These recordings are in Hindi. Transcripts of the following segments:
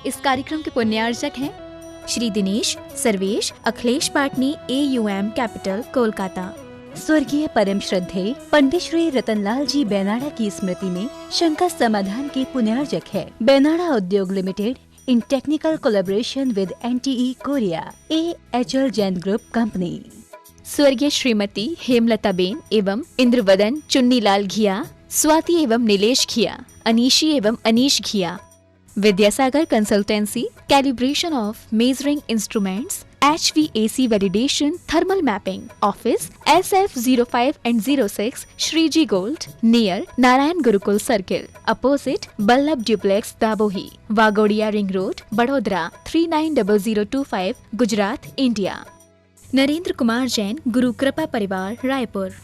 इस कार्यक्रम के पुण्यार्चक हैं श्री दिनेश सर्वेश अखिलेश पाटनी AUM कैपिटल कोलकाता। स्वर्गीय परम श्रद्धेय पंडित श्री रतनलाल जी बेनाड़ा की स्मृति में शंका समाधान के पुण्यार्चक है बेनाड़ा उद्योग limited in technical collaboration with NTE Korea AHL Jain group company. स्वर्गीय श्रीमती हेमलताबेन एवं इंद्रवदन चुन्नीलाल घिया, स्वाति एवं नीलेश घिया, अनीशी एवं Anish Ghiya. Vidyasagar consultancy, calibration of measuring instruments, HVAC validation, thermal mapping, office SF05 and 06 Shriji gold near Narayan Gurukul circle opposite Ballabh duplex Dabhoi, Waghodia ring road, Vadodara 390025 Gujarat India. Narendra Kumar Jain Guru Kripa परिवार रायपुर।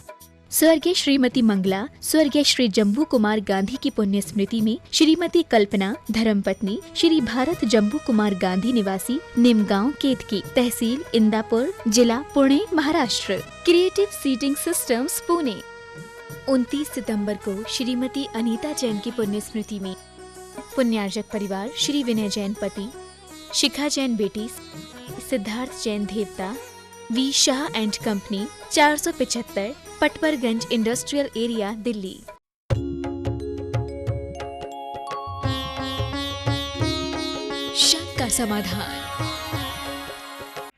स्वर्गीय श्रीमती मंगला स्वर्गीय श्री जम्बू कुमार गांधी की पुण्य स्मृति में श्रीमती कल्पना धर्मपत्नी श्री भारत जम्बू कुमार गांधी निवासी निमगांव केतकी तहसील इंदापुर जिला Pune Maharashtra. Creative seating systems Pune. 29 सितंबर को श्रीमती अनीता जैन की पुण्य स्मृति में पुण्यार्जक परिवार श्री विनय जैन पति, शिखा जैन बेटी, सिद्धार्थ जैन देवता, V Shah and company 475 Patparganj industrial area Delhi. शंका समाधान।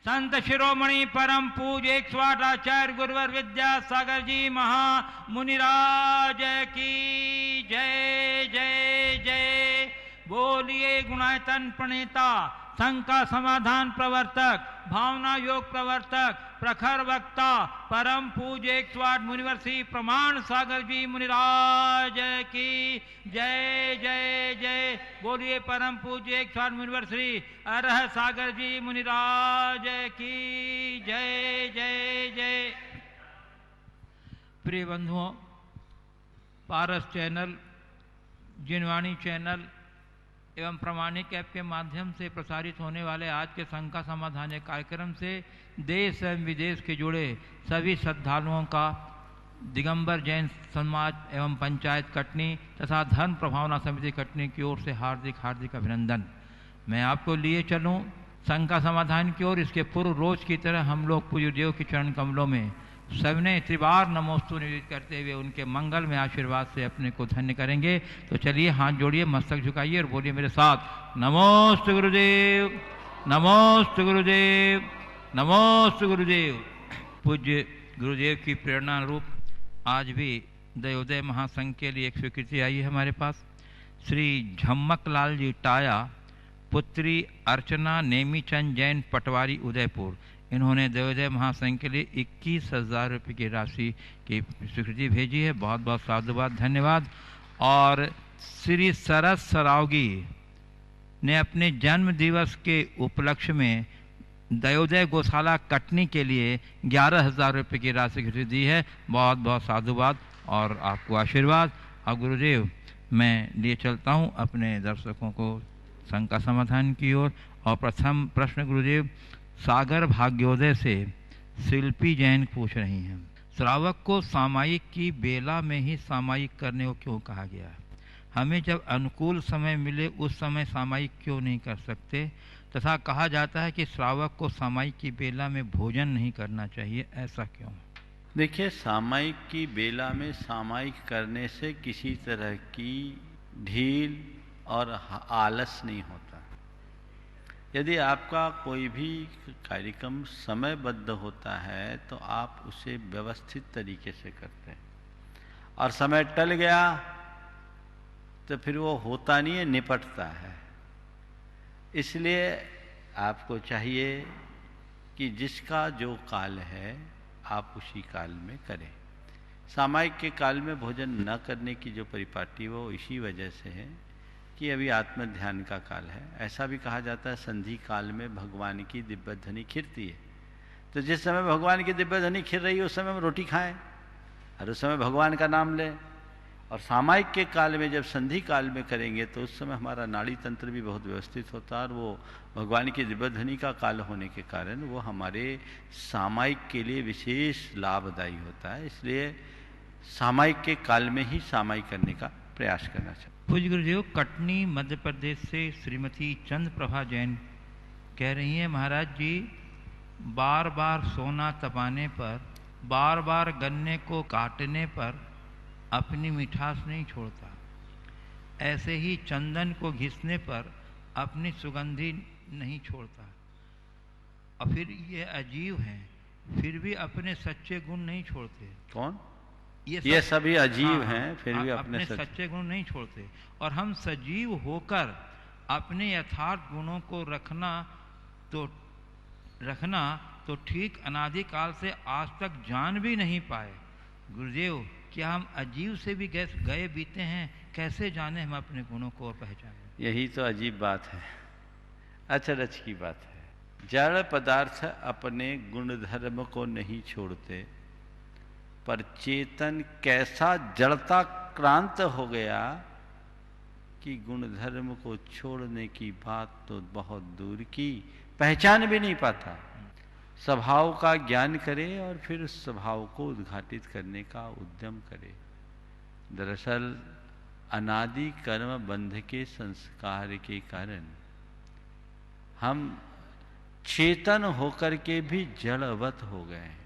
संत शिरोमणि परम पूज्य 108 आचार्य गुरुवर विद्यासागर जी महामुनिराज की जय जय जय। बोलिए गुणायतन प्रणेता, शंका समाधान प्रवर्तक, भावना योग प्रवर्तक, प्रखर वक्ता, परम पूज्य 108 मुनिवर श्री प्रमाण सागर जी मुनिराज की जय जय जय। बोलिए परम पूज्य 108 मुनिवर श्री अरह सागर जी मुनिराज की जय जय जय। प्रिय बंधुओं, पारस चैनल, जिनवाणी चैनल एवं प्रमाणिक ऐप के माध्यम से प्रसारित होने वाले आज के शंका समाधान कार्यक्रम से देश एवं विदेश के जुड़े सभी श्रद्धालुओं का दिगंबर जैन समाज एवं पंचायत कटनी तथा धर्म प्रभावना समिति कटनी की ओर से हार्दिक हार्दिक अभिनंदन। मैं आपको लिए चलूं शंका समाधान की ओर। इसके पूर्व रोज की तरह हम लोग पूज्य देव के चरण कमलों में सबने त्रिबार नमोस्तु निवेदित करते हुए उनके मंगल में आशीर्वाद से अपने को धन्य करेंगे। तो चलिए हाथ जोड़िए, मस्तक झुकाइए और बोलिए मेरे साथ, नमोस्तु गुरुदेव, नमोस्तु गुरुदेव, नमोस्तु गुरुदेव। पूज्य गुरुदेव की प्रेरणा रूप आज भी दयोदय महासंघ के लिए एक स्वीकृति आई है हमारे पास। श्री झम्मक लाल जी टाया, पुत्री अर्चना नेमीचंद जैन पटवारी उदयपुर, इन्होंने दयोदय महासंघ के लिए 21,000 रुपये की राशि की स्वीकृति भेजी है। बहुत बहुत साधुवाद, धन्यवाद। और श्री सरस सरावगी ने अपने जन्म दिवस के उपलक्ष्य में दयोदय गौशाला कटनी के लिए 11,000 रुपये की राशि की स्वीकृति दी है। बहुत बहुत साधुवाद और आपको आशीर्वाद। और गुरुदेव, मैं लिए चलता हूँ अपने दर्शकों को शंका समाधान की ओर। और प्रथम प्रश्न गुरुदेव सागर भाग्योदय से शिल्पी जैन पूछ रही हैं, श्रावक को सामायिक की बेला में ही सामायिक करने को क्यों कहा गया? हमें जब अनुकूल समय मिले उस समय सामायिक क्यों नहीं कर सकते? तथा कहा जाता है कि श्रावक को सामायिक की बेला में भोजन नहीं करना चाहिए, ऐसा क्यों? देखिए, सामायिक की बेला में सामायिक करने से किसी तरह की ढील और आलस नहीं होता। यदि आपका कोई भी कार्यक्रम समयबद्ध होता है तो आप उसे व्यवस्थित तरीके से करते हैं, और समय टल गया तो फिर वो होता नहीं है, निपटता है। इसलिए आपको चाहिए कि जिसका जो काल है आप उसी काल में करें। सामायिक के काल में भोजन न करने की जो परिपाटी वो इसी वजह से है कि अभी आत्म ध्यान का काल है। ऐसा भी कहा जाता है संधि काल में भगवान की दिव्य ध्वनि खिरती है। तो जिस समय भगवान की दिव्य ध्वनि खिर रही है उस समय हम रोटी खाएं और उस समय भगवान का नाम लें। और सामायिक के काल में जब संधि काल में करेंगे तो उस समय हमारा नाड़ी तंत्र भी बहुत व्यवस्थित होता है, और वो भगवान की दिव्य ध्वनि का काल होने के कारण वो हमारे सामायिक के लिए विशेष लाभदायी होता है। इसलिए सामायिक के काल में ही सामायिक करने का प्रयास करना चाहिए। पूज्य गुरुदेव, कटनी मध्य प्रदेश से श्रीमती चंद्र प्रभा जैन कह रही हैं, महाराज जी बार बार सोना तपाने पर, बार बार गन्ने को काटने पर अपनी मिठास नहीं छोड़ता, ऐसे ही चंदन को घिसने पर अपनी सुगंधी नहीं छोड़ता। और फिर ये अजीब हैं, फिर भी अपने सच्चे गुण नहीं छोड़ते। कौन? ये सभी अजीब हैं, फिर भी अपने सच्चे गुण नहीं छोड़ते। और हम सजीव होकर अपने यथार्थ गुणों को रखना तो ठीक अनादिकाल से आज तक जान भी नहीं पाए। गुरुदेव, क्या हम अजीब से भी गए बीते हैं? कैसे जाने हम अपने गुणों को और पहचाने? यही तो अजीब बात है, अचरज की बात है। जड़ पदार्थ अपने गुण धर्म को नहीं छोड़ते, पर चेतन कैसा जड़ता क्रांत हो गया कि गुण धर्म को छोड़ने की बात तो बहुत दूर की, पहचान भी नहीं पाता। स्वभाव का ज्ञान करे और फिर उस स्वभाव को उद्घाटित करने का उद्यम करे। दरअसल अनादि कर्म बंध के संस्कार के कारण हम चेतन होकर के भी जड़वत हो गए हैं।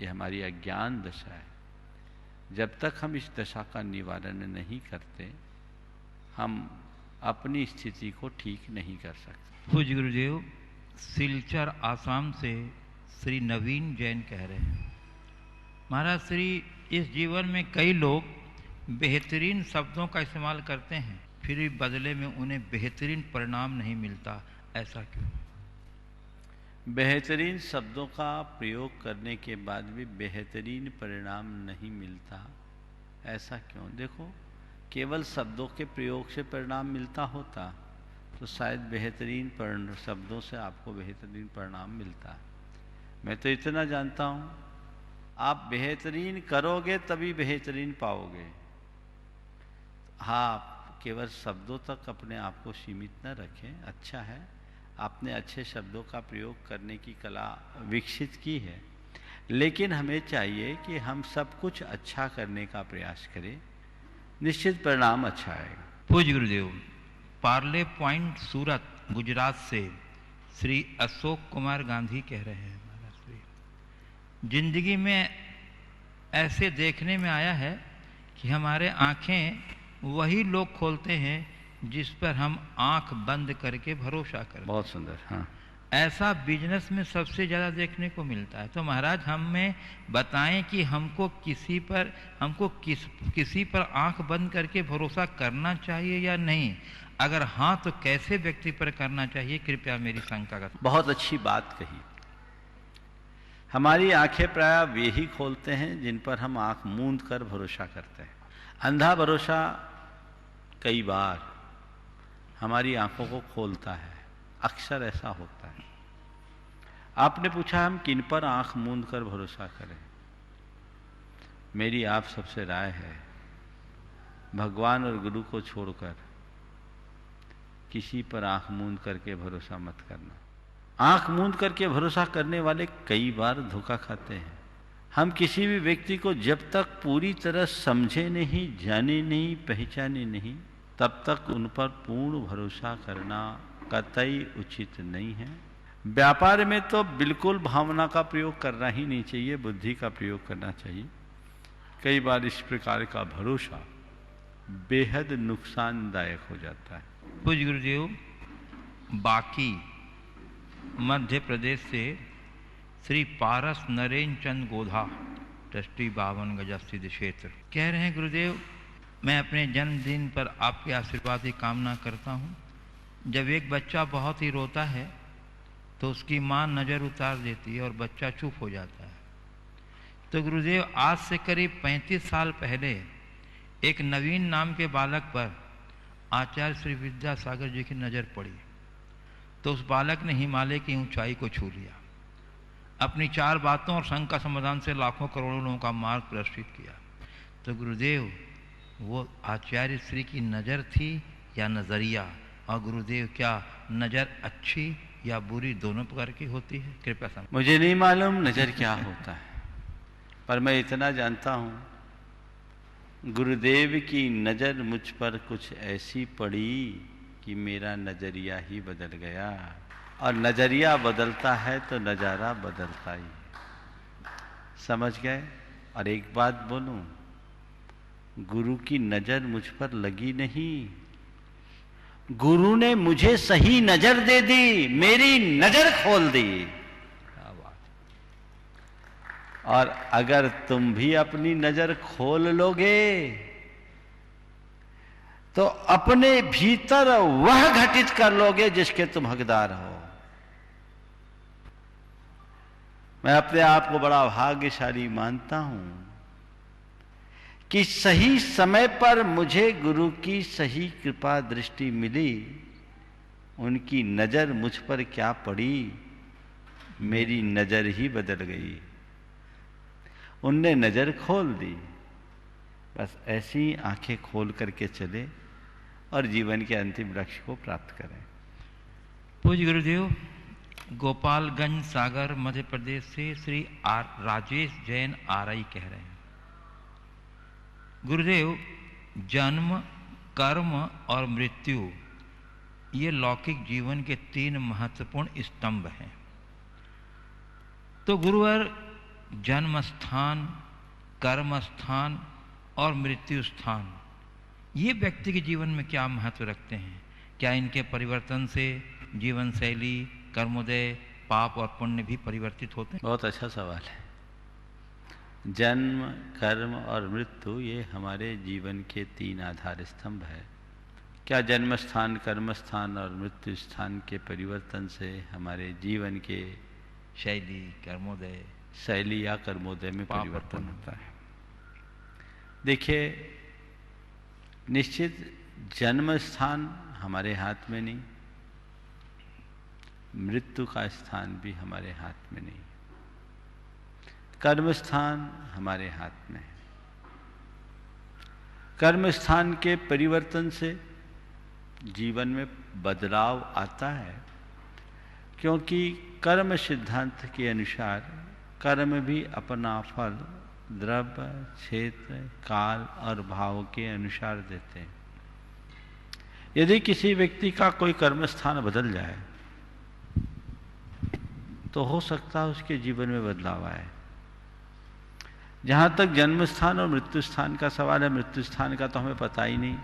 ये हमारी अज्ञान दशा है। जब तक हम इस दशा का निवारण नहीं करते, हम अपनी स्थिति को ठीक नहीं कर सकते। पूज्य गुरुदेव, सिलचर आसाम से श्री नवीन जैन कह रहे हैं, महाराज श्री, इस जीवन में कई लोग बेहतरीन शब्दों का इस्तेमाल करते हैं, फिर भी बदले में उन्हें बेहतरीन परिणाम नहीं मिलता, ऐसा क्यों? बेहतरीन शब्दों का प्रयोग करने के बाद भी बेहतरीन परिणाम नहीं मिलता, ऐसा क्यों? देखो, केवल शब्दों के प्रयोग से परिणाम मिलता होता तो शायद बेहतरीन शब्दों से आपको बेहतरीन परिणाम मिलता। मैं तो इतना जानता हूँ, आप बेहतरीन करोगे तभी बेहतरीन पाओगे। हाँ, केवल शब्दों तक अपने आप को सीमित न रखें। अच्छा है, आपने अच्छे शब्दों का प्रयोग करने की कला विकसित की है, लेकिन हमें चाहिए कि हम सब कुछ अच्छा करने का प्रयास करें, निश्चित परिणाम अच्छा आएगा। पूज्य गुरुदेव, पार्ले पॉइंट सूरत गुजरात से श्री अशोक कुमार गांधी कह रहे हैं, महाराज श्री, जिंदगी में ऐसे देखने में आया है कि हमारे आंखें वही लोग खोलते हैं जिस पर हम आंख बंद करके भरोसा करते हैं। बहुत सुंदर। हाँ, ऐसा बिजनेस में सबसे ज़्यादा देखने को मिलता है। तो महाराज हमें बताएं कि हमको किसी पर आंख बंद करके भरोसा करना चाहिए या नहीं? अगर हाँ, तो कैसे व्यक्ति पर करना चाहिए? कृपया मेरी शंका का। बहुत अच्छी बात कही। हमारी आंखें प्राय वे ही खोलते हैं जिन पर हम आंख मूंद कर भरोसा करते हैं। अंधा भरोसा कई बार हमारी आंखों को खोलता है, अक्सर ऐसा होता है। आपने पूछा हम किन पर आंख मूंद कर भरोसा करें। मेरी आप सबसे राय है, भगवान और गुरु को छोड़कर किसी पर आंख मूंद करके भरोसा मत करना। आंख मूंद करके भरोसा करने वाले कई बार धोखा खाते हैं। हम किसी भी व्यक्ति को जब तक पूरी तरह समझे नहीं, जाने नहीं, पहचाने नहीं, तब तक उन पर पूर्ण भरोसा करना कतई उचित नहीं है। व्यापार में तो बिल्कुल भावना का प्रयोग करना ही नहीं चाहिए, बुद्धि का प्रयोग करना चाहिए। कई बार इस प्रकार का भरोसा बेहद नुकसानदायक हो जाता है। पूज्य गुरुदेव, बाकी मध्य प्रदेश से श्री पारस नरेंद्र चंद गोधा, ट्रस्टी 52 गजा स्थित क्षेत्र, कह रहे हैं, गुरुदेव, मैं अपने जन्मदिन पर आपके आशीर्वाद की कामना करता हूँ। जब एक बच्चा बहुत ही रोता है तो उसकी माँ नज़र उतार देती है और बच्चा चुप हो जाता है। तो गुरुदेव, आज से करीब 35 साल पहले एक नवीन नाम के बालक पर आचार्य श्री विद्यासागर जी की नज़र पड़ी, तो उस बालक ने हिमालय की ऊंचाई को छू लिया। अपनी 4 बातों और शंका समाधान से लाखों करोड़ों लोगों का मार्ग प्रदर्शित किया। तो गुरुदेव, वो आचार्य श्री की नज़र थी या नज़रिया? और गुरुदेव, क्या नज़र अच्छी या बुरी दोनों प्रकार की होती है? कृपया समझ। मुझे नहीं मालूम नज़र क्या होता है, पर मैं इतना जानता हूँ गुरुदेव की नज़र मुझ पर कुछ ऐसी पड़ी कि मेरा नज़रिया ही बदल गया। और नज़रिया बदलता है तो नज़ारा बदलता ही। समझ गए? और एक बात बोलूं, गुरु की नज़र मुझ पर लगी नहीं, गुरु ने मुझे सही नज़र दे दी, मेरी नज़र खोल दी। क्या बात। और अगर तुम भी अपनी नज़र खोल लोगे तो अपने भीतर वह घटित कर लोगे जिसके तुम हकदार हो। मैं अपने आप को बड़ा भाग्यशाली मानता हूं कि सही समय पर मुझे गुरु की सही कृपा दृष्टि मिली। उनकी नज़र मुझ पर क्या पड़ी, मेरी नज़र ही बदल गई। उनने नज़र खोल दी। बस ऐसी आंखें खोल करके चले और जीवन के अंतिम लक्ष्य को प्राप्त करें। पूज्य गुरुदेव, गोपालगंज सागर मध्य प्रदेश से श्री राजेश जैन आरआई कह रहे हैं, गुरुदेव, जन्म, कर्म और मृत्यु ये लौकिक जीवन के 3 महत्वपूर्ण स्तंभ हैं। तो गुरुवर, जन्म स्थान, कर्म स्थान और मृत्यु स्थान ये व्यक्ति के जीवन में क्या महत्व रखते हैं? क्या इनके परिवर्तन से जीवन शैली, कर्मोदय, पाप और पुण्य भी परिवर्तित होते हैं? बहुत अच्छा सवाल है। जन्म, कर्म और मृत्यु ये हमारे जीवन के 3 आधार स्तंभ है। क्या जन्म स्थान, कर्म स्थान और मृत्यु स्थान के परिवर्तन से हमारे जीवन के शैली, कर्मोदय, शैली या कर्मोदय में परिवर्तन होता है? देखिए, निश्चित जन्म स्थान हमारे हाथ में नहीं, मृत्यु का स्थान भी हमारे हाथ में नहीं, कर्म स्थान हमारे हाथ में है। कर्म स्थान के परिवर्तन से जीवन में बदलाव आता है, क्योंकि कर्म सिद्धांत के अनुसार कर्म भी अपना फल द्रव्य, क्षेत्र, काल और भाव के अनुसार देते हैं। यदि किसी व्यक्ति का कोई कर्म स्थान बदल जाए तो हो सकता है उसके जीवन में बदलाव आए। जहां तक जन्म स्थान और मृत्यु स्थान का सवाल है, मृत्यु स्थान का तो हमें पता ही नहीं,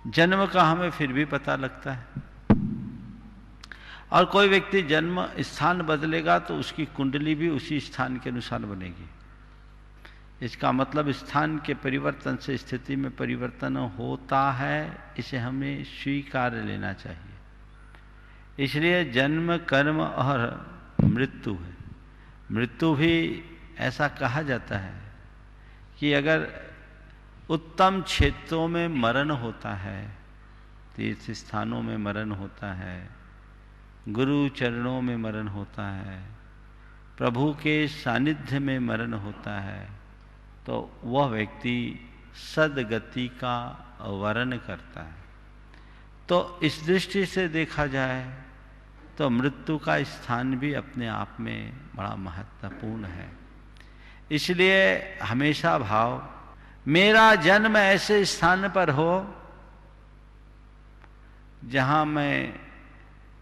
जन्म का हमें फिर भी पता लगता है। और कोई व्यक्ति जन्म स्थान बदलेगा तो उसकी कुंडली भी उसी स्थान के अनुसार बनेगी। इसका मतलब स्थान के परिवर्तन से स्थिति में परिवर्तन होता है, इसे हमें स्वीकार लेना चाहिए। इसलिए जन्म, कर्म और मृत्यु है। मृत्यु भी ऐसा कहा जाता है कि अगर उत्तम क्षेत्रों में मरण होता है, तीर्थ स्थानों में मरण होता है, गुरु चरणों में मरण होता है, प्रभु के सानिध्य में मरण होता है, तो वह व्यक्ति सद्गति का वर्ण करता है। तो इस दृष्टि से देखा जाए तो मृत्यु का स्थान भी अपने आप में बड़ा महत्वपूर्ण है। इसलिए हमेशा भाव, मेरा जन्म ऐसे स्थान पर हो जहां मैं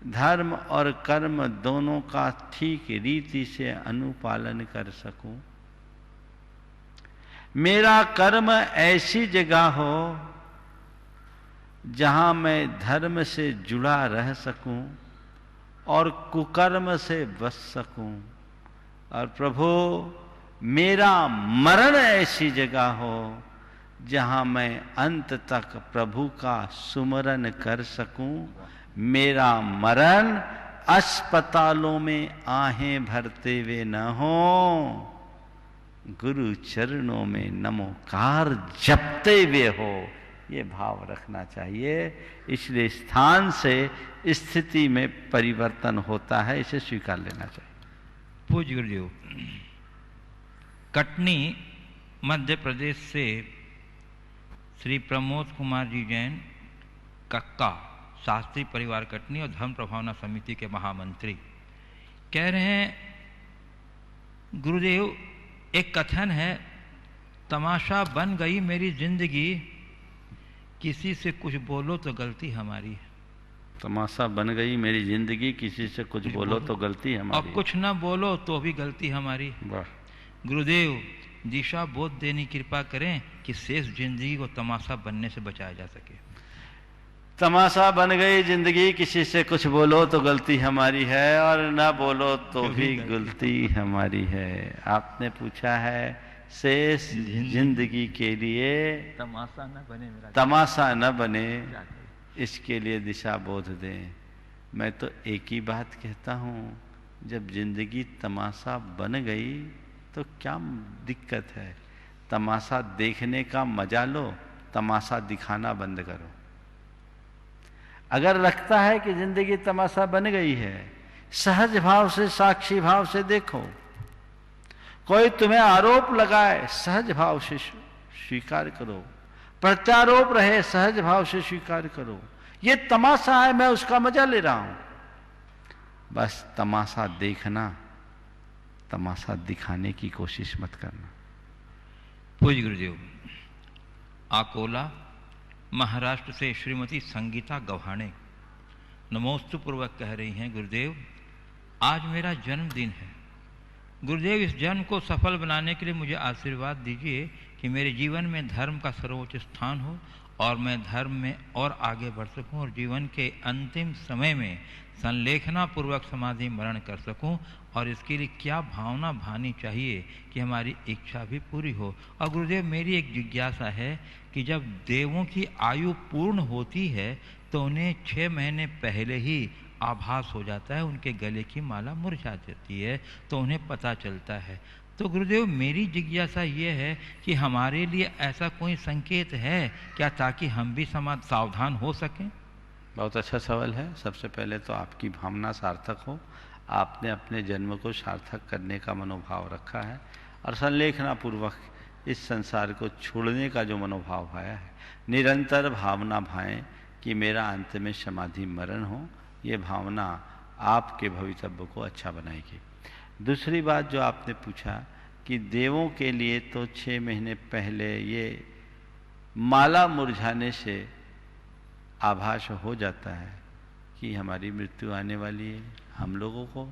धर्म और कर्म दोनों का ठीक रीति से अनुपालन कर सकूं। मेरा कर्म ऐसी जगह हो जहां मैं धर्म से जुड़ा रह सकूं और कुकर्म से बच सकूं। और प्रभु, मेरा मरण ऐसी जगह हो जहां मैं अंत तक प्रभु का सुमरन कर सकूं। मेरा मरण अस्पतालों में आहें भरते हुए न हो, गुरु चरणों में नमोकार जपते हुए हो, ये भाव रखना चाहिए। इसलिए स्थान से स्थिति में परिवर्तन होता है, इसे स्वीकार लेना चाहिए। पूज्य गुरुदेव, कटनी मध्य प्रदेश से श्री प्रमोद कुमार जी जैन, कक्का, शास्त्री परिवार कटनी और धर्म प्रभावना समिति के महामंत्री, कह रहे हैं, गुरुदेव, एक कथन है तमाशा बन गई मेरी जिंदगी, किसी से कुछ बोलो तो गलती हमारी है। तमाशा बन गई मेरी जिंदगी, किसी से कुछ बोलो तो गलती हमारी और कुछ ना बोलो तो भी गलती हमारी। वाह। गुरुदेव दिशा बोध देने की कृपा करें कि शेष जिंदगी को तमाशा बनने से बचाया जा सके। तमाशा बन गई जिंदगी, किसी से कुछ बोलो तो गलती हमारी है, और ना बोलो तो भी गलती हमारी है। आपने पूछा है शेष जिंदगी के लिए तमाशा न बने मेरा, तमाशा न बने, इसके लिए दिशा बोध दें। मैं तो एक ही बात कहता हूँ, जब जिंदगी तमाशा बन गई तो क्या दिक्कत है? तमाशा देखने का मजा लो, तमाशा दिखाना बंद करो। अगर लगता है कि जिंदगी तमाशा बन गई है, सहज भाव से, साक्षी भाव से देखो। कोई तुम्हें आरोप लगाए, सहज भाव से स्वीकार करो। प्रत्यारोप रहे, सहज भाव से स्वीकार करो। ये तमाशा है, मैं उसका मजा ले रहा हूं। बस तमाशा देखना, तमाशा दिखाने की कोशिश मत करना। पूज्य गुरुदेव, आकोला महाराष्ट्र से श्रीमती संगीता गव्हाणे नमोस्तु पूर्वक कह रही हैं, गुरुदेव आज मेरा जन्मदिन है। गुरुदेव इस जन्म को सफल बनाने के लिए मुझे आशीर्वाद दीजिए कि मेरे जीवन में धर्म का सर्वोच्च स्थान हो और मैं धर्म में और आगे बढ़ सकूं और जीवन के अंतिम समय में संलेखना पूर्वक समाधि मरण कर सकूं। और इसके लिए क्या भावना भानी चाहिए कि हमारी इच्छा भी पूरी हो। और गुरुदेव मेरी एक जिज्ञासा है कि जब देवों की आयु पूर्ण होती है तो उन्हें 6 महीने पहले ही आभास हो जाता है, उनके गले की माला मुरझा जाती है, तो उन्हें पता चलता है। तो गुरुदेव मेरी जिज्ञासा ये है कि हमारे लिए ऐसा कोई संकेत है क्या, ताकि हम भी सावधान हो सकें? बहुत अच्छा सवाल है। सबसे पहले तो आपकी भावना सार्थक हो, आपने अपने जन्म को सार्थक करने का मनोभाव रखा है और संलेखना पूर्वक इस संसार को छोड़ने का जो मनोभाव भाया है, निरंतर भावना भाएं कि मेरा अंत में समाधि मरण हो। ये भावना आपके भवितव्य को अच्छा बनाएगी। दूसरी बात जो आपने पूछा कि देवों के लिए तो 6 महीने पहले ये माला मुरझाने से आभास हो जाता है कि हमारी मृत्यु आने वाली है। हम लोगों को,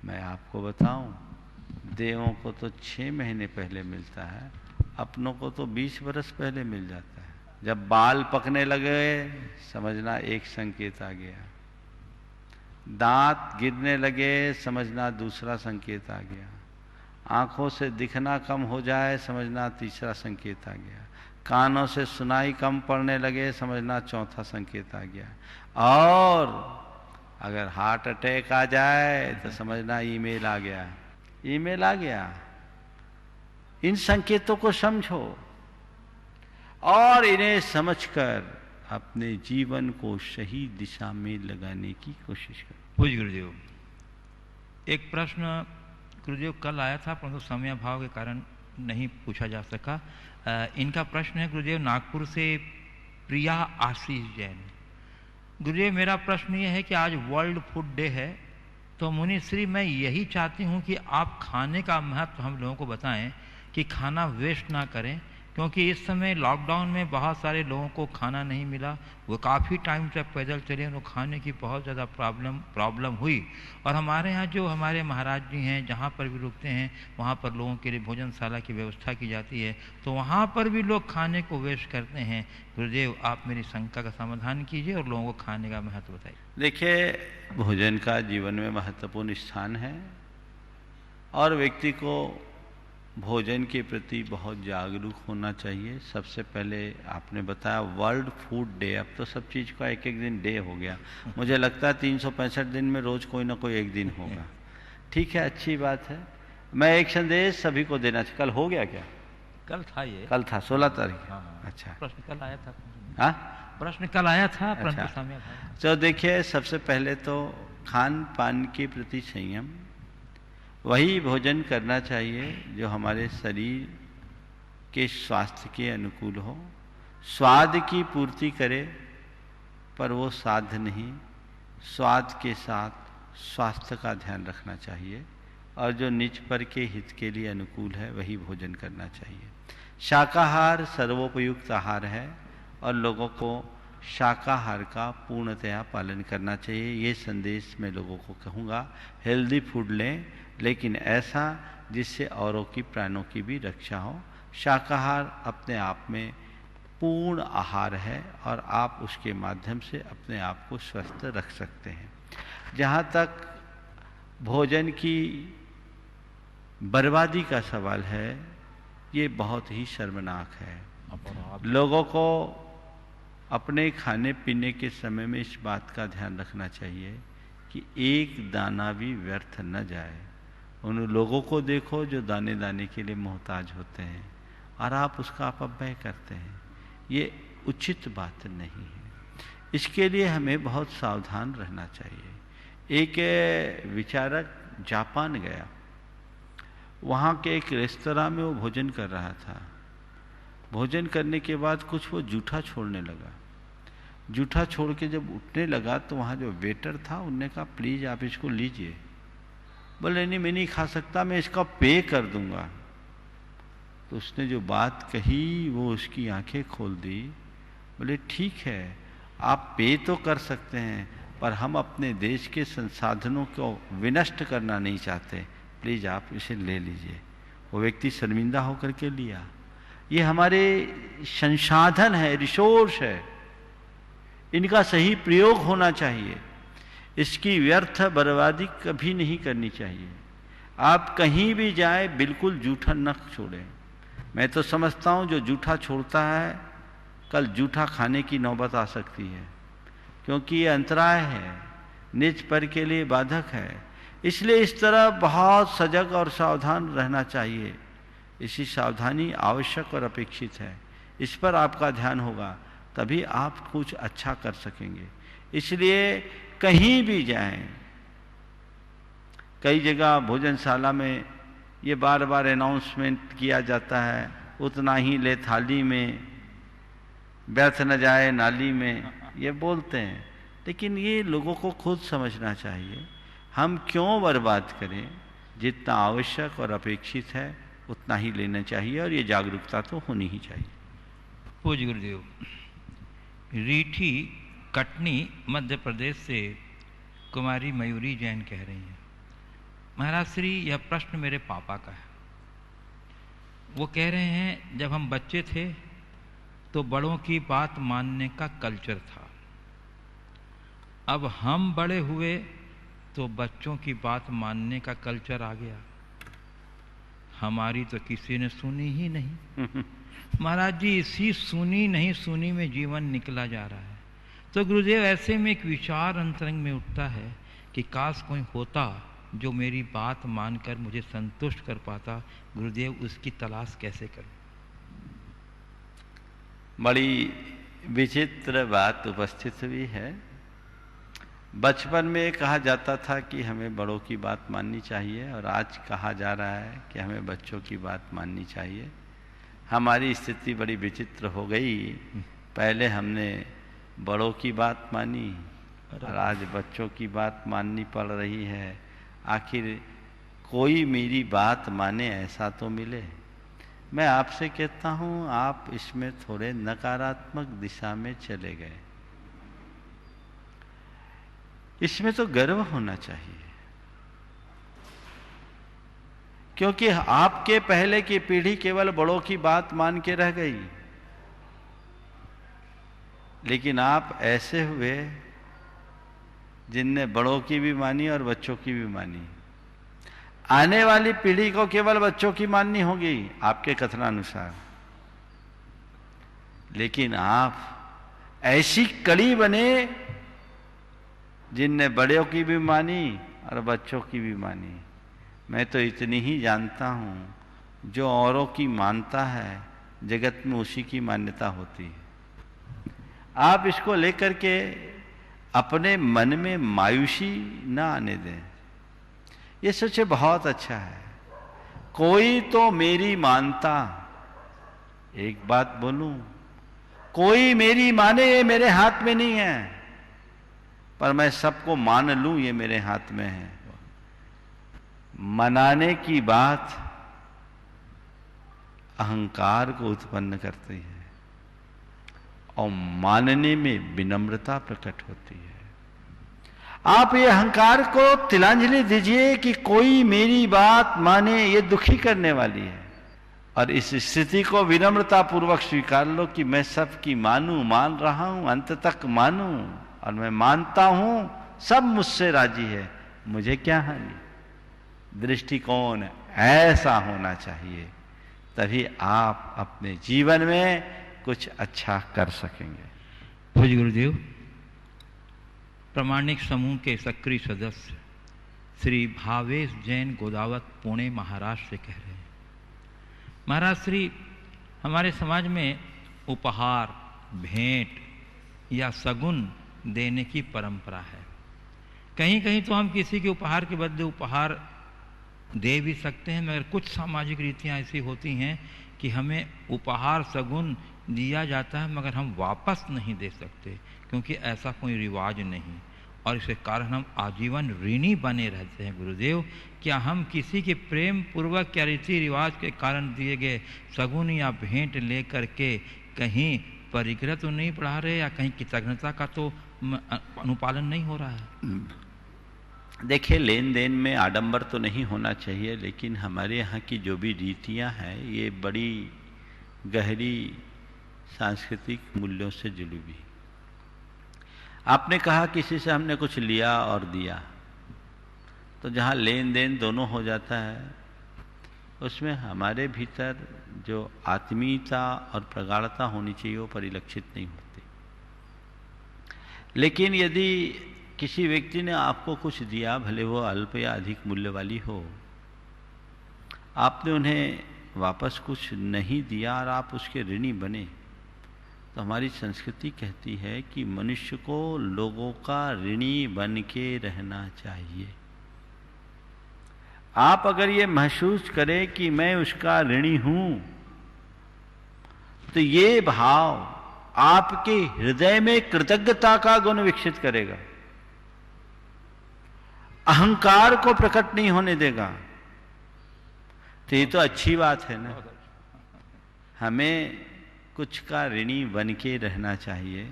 मैं आपको बताऊं, देवों को तो 6 महीने पहले मिलता है, अपनों को तो 20 वर्ष पहले मिल जाता है। जब बाल पकने लगे समझना एक संकेत आ गया, दांत गिरने लगे समझना दूसरा संकेत आ गया, आंखों से दिखना कम हो जाए समझना तीसरा संकेत आ गया, कानों से सुनाई कम पड़ने लगे समझना चौथा संकेत आ गया, और अगर हार्ट अटैक आ जाए तो समझना ईमेल आ गया। ईमेल आ गया। इन संकेतों को समझो और इन्हें समझकर अपने जीवन को सही दिशा में लगाने की कोशिश करो। पूज्य गुरुदेव, एक प्रश्न गुरुदेव कल आया था परंतु समय अभाव के कारण नहीं पूछा जा सका। इनका प्रश्न है गुरुदेव नागपुर से प्रिया आशीष जैन। गुरुदेव मेरा प्रश्न ये है कि आज वर्ल्ड फूड डे है, तो मुनि श्री मैं यही चाहती हूँ कि आप खाने का महत्व हम लोगों को बताएं कि खाना वेस्ट ना करें, क्योंकि इस समय लॉकडाउन में बहुत सारे लोगों को खाना नहीं मिला, वो काफ़ी टाइम तक पैदल चले, उनको खाने की बहुत ज़्यादा प्रॉब्लम हुई। और हमारे यहाँ जो हमारे महाराज जी हैं जहाँ पर भी रुकते हैं वहाँ पर लोगों के लिए भोजनशाला की व्यवस्था की जाती है, तो वहाँ पर भी लोग खाने को वेस्ट करते हैं। गुरुदेव आप मेरी शंका का समाधान कीजिए और लोगों को खाने का महत्व बताइए। देखिए, भोजन का जीवन में महत्वपूर्ण स्थान है और व्यक्ति को भोजन के प्रति बहुत जागरूक होना चाहिए। सबसे पहले आपने बताया वर्ल्ड फूड डे, अब तो सब चीज़ का एक एक दिन डे हो गया। मुझे लगता है 365 दिन में रोज़ कोई ना कोई एक दिन होगा। ठीक है, अच्छी बात है। मैं एक संदेश सभी को देना चाहिए। कल हो गया क्या? कल था ये, कल था 16 तारीख। हाँ, अच्छा, प्रश्न कल आया था। हाँ, प्रश्न कल आया था परंतु अच्छा। समय अभाव। तो देखिए, सबसे पहले तो खान पान के प्रति संयम, वही भोजन करना चाहिए जो हमारे शरीर के स्वास्थ्य के अनुकूल हो, स्वाद की पूर्ति करे, पर वो साध्य नहीं, स्वाद के साथ स्वास्थ्य का ध्यान रखना चाहिए। और जो निज पर के हित के लिए अनुकूल है वही भोजन करना चाहिए। शाकाहार सर्वोपयुक्त आहार है और लोगों को शाकाहार का पूर्णतया पालन करना चाहिए। ये संदेश मैं लोगों को कहूँगा। हेल्दी फूड लें, लेकिन ऐसा जिससे औरों की प्राणों की भी रक्षा हो। शाकाहार अपने आप में पूर्ण आहार है और आप उसके माध्यम से अपने आप को स्वस्थ रख सकते हैं। जहाँ तक भोजन की बर्बादी का सवाल है, ये बहुत ही शर्मनाक है। लोगों को अपने खाने पीने के समय में इस बात का ध्यान रखना चाहिए कि एक दाना भी व्यर्थ न जाए। उन लोगों को देखो जो दाने दाने के लिए मोहताज होते हैं और आप उसका अपव्यय करते हैं। ये उचित बात नहीं है। इसके लिए हमें बहुत सावधान रहना चाहिए। एक विचारक जापान गया, वहाँ के एक रेस्तरां में वो भोजन कर रहा था। भोजन करने के बाद कुछ वो जूठा छोड़ने लगा। जूठा छोड़ के जब उठने लगा तो वहाँ जो वेटर था उनने कहा प्लीज़ आप इसको लीजिए। बोले नहीं, मैं नहीं खा सकता, मैं इसका पे कर दूंगा। तो उसने जो बात कही वो उसकी आंखें खोल दी। बोले ठीक है, आप पे तो कर सकते हैं, पर हम अपने देश के संसाधनों को विनष्ट करना नहीं चाहते, प्लीज़ आप इसे ले लीजिए। वो व्यक्ति शर्मिंदा होकर के लिया। ये हमारे संसाधन है, रिसोर्स है, इनका सही प्रयोग होना चाहिए। इसकी व्यर्थ बर्बादी कभी नहीं करनी चाहिए। आप कहीं भी जाएं बिल्कुल जूठा न छोड़ें। मैं तो समझता हूँ जो जूठा छोड़ता है कल जूठा खाने की नौबत आ सकती है, क्योंकि ये अंतराय है, निज पर के लिए बाधक है। इसलिए इस तरह बहुत सजग और सावधान रहना चाहिए। इसी सावधानी आवश्यक और अपेक्षित है। इस पर आपका ध्यान होगा तभी आप कुछ अच्छा कर सकेंगे। इसलिए कहीं भी जाएं, कई जगह भोजनशाला में ये बार बार अनाउंसमेंट किया जाता है, उतना ही ले थाली में, व्यर्थ न जाए नाली में, ये बोलते हैं। लेकिन ये लोगों को खुद समझना चाहिए, हम क्यों बर्बाद करें। जितना आवश्यक और अपेक्षित है उतना ही लेना चाहिए, और ये जागरूकता तो होनी ही चाहिए। पूज्य गुरुदेव, रीठी कटनी मध्य प्रदेश से कुमारी मयूरी जैन कह रही हैं, महाराज श्री यह प्रश्न मेरे पापा का है। वो कह रहे हैं जब हम बच्चे थे तो बड़ों की बात मानने का कल्चर था, अब हम बड़े हुए तो बच्चों की बात मानने का कल्चर आ गया। हमारी तो किसी ने सुनी ही नहीं। महाराज जी, इसी सुनी नहीं सुनी में जीवन निकला जा रहा है। तो गुरुदेव, ऐसे में एक विचार अंतरंग में उठता है कि काश कोई होता जो मेरी बात मानकर मुझे संतुष्ट कर पाता। गुरुदेव, उसकी तलाश कैसे करूं? बड़ी विचित्र बात उपस्थित हुई है। बचपन में कहा जाता था कि हमें बड़ों की बात माननी चाहिए, और आज कहा जा रहा है कि हमें बच्चों की बात माननी चाहिए। हमारी स्थिति बड़ी विचित्र हो गई। पहले हमने बड़ों की बात मानी और आज बच्चों की बात माननी पड़ रही है। आखिर कोई मेरी बात माने ऐसा तो मिले। मैं आपसे कहता हूँ, आप इसमें थोड़े नकारात्मक दिशा में चले गए। इसमें तो गर्व होना चाहिए, क्योंकि आपके पहले की पीढ़ी केवल बड़ों की बात मान के रह गई, लेकिन आप ऐसे हुए जिनने बड़ों की भी मानी और बच्चों की भी मानी। आने वाली पीढ़ी को केवल बच्चों की माननी होगी आपके कथनानुसार, लेकिन आप ऐसी कड़ी बने जिनने बड़ों की भी मानी और बच्चों की भी मानी। मैं तो इतनी ही जानता हूँ, जो औरों की मानता है जगत में उसी की मान्यता होती है। आप इसको लेकर के अपने मन में मायूसी न आने दें। ये सोचे बहुत अच्छा है, कोई तो मेरी मानता। एक बात बोलूं, कोई मेरी माने ये मेरे हाथ में नहीं है, पर मैं सबको मान लूं ये मेरे हाथ में है। मनाने की बात अहंकार को उत्पन्न करती है और मानने में विनम्रता प्रकट होती है। आप ये अहंकार को तिलांजलि दीजिए कि कोई मेरी बात माने, ये दुखी करने वाली है। और इस स्थिति को विनम्रता पूर्वक स्वीकार लो कि मैं सबकी मानूं, मान रहा हूं, अंत तक मानूं, और मैं मानता हूं सब मुझसे राजी है, मुझे क्या हानि। दृष्टिकोण ऐसा होना चाहिए, तभी आप अपने जीवन में कुछ अच्छा कर सकेंगे। पूज्य गुरुदेव, प्रामाणिक समूह के सक्रिय सदस्य श्री भावेश जैन गोदावत पुणे महाराष्ट्र से कह रहे हैं, महाराज श्री, हमारे समाज में उपहार, भेंट या सगुन देने की परंपरा है। कहीं कहीं तो हम किसी के उपहार के बदले उपहार दे भी सकते हैं, मगर कुछ सामाजिक रीतियां ऐसी होती हैं कि हमें उपहार सगुन दिया जाता है मगर हम वापस नहीं दे सकते, क्योंकि ऐसा कोई रिवाज नहीं, और इसके कारण हम आजीवन ऋणी बने रहते हैं। गुरुदेव, क्या हम किसी के प्रेम पूर्वक या रीति रिवाज के कारण दिए गए सगुन या भेंट लेकर के कहीं परिग्रह तो नहीं पढ़ा रहे, या कहीं कृतज्ञता का तो अनुपालन नहीं हो रहा है? देखिए, लेन देन में आडंबर तो नहीं होना चाहिए, लेकिन हमारे यहाँ की जो भी रीतियाँ हैं ये बड़ी गहरी सांस्कृतिक मूल्यों से जुड़ी हुई। आपने कहा किसी से हमने कुछ लिया और दिया, तो जहाँ लेन देन दोनों हो जाता है उसमें हमारे भीतर जो आत्मीयता और प्रगाढ़ता होनी चाहिए वो परिलक्षित नहीं होती। लेकिन यदि किसी व्यक्ति ने आपको कुछ दिया, भले वो अल्प या अधिक मूल्य वाली हो, आपने उन्हें वापस कुछ नहीं दिया और आप उसके ऋणी बने, तो हमारी संस्कृति कहती है कि मनुष्य को लोगों का ऋणी बन के रहना चाहिए। आप अगर ये महसूस करें कि मैं उसका ऋणी हूं, तो ये भाव आपके हृदय में कृतज्ञता का गुण विकसित करेगा, अहंकार को प्रकट नहीं होने देगा। तो ये तो अच्छी बात है ना। हमें कुछ का ऋणी बन के रहना चाहिए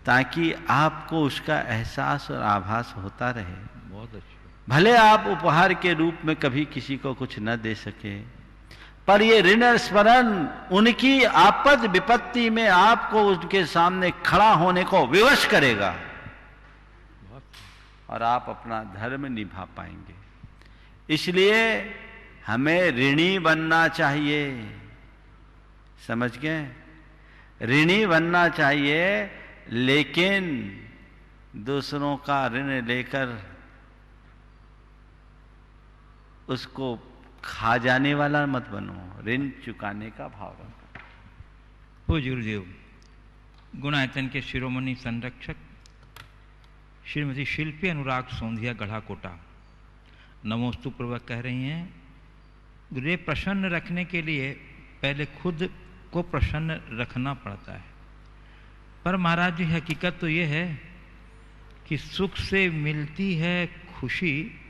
ताकि आपको उसका एहसास और आभास होता रहे। बहुत अच्छा। भले आप उपहार के रूप में कभी किसी को कुछ न दे सके, पर ये ऋण स्मरण उनकी आपद विपत्ति में आपको उनके सामने खड़ा होने को विवश करेगा और आप अपना धर्म निभा पाएंगे। इसलिए हमें ऋणी बनना चाहिए, समझ गए? ऋणी बनना चाहिए, लेकिन दूसरों का ऋण लेकर उसको खा जाने वाला मत बनो, ऋण चुकाने का भाव रखो। पूज्य गुरुदेव, गुणायतन के शिरोमणि संरक्षक श्रीमती शिल्पी अनुराग सोंधिया गढ़ाकोटा नमोस्तु पूर्वक कह रही हैं, गुरुदेव, प्रसन्न रखने के लिए पहले खुद को प्रसन्न रखना पड़ता है। पर महाराज जी, हकीकत तो ये है कि सुख से मिलती है खुशी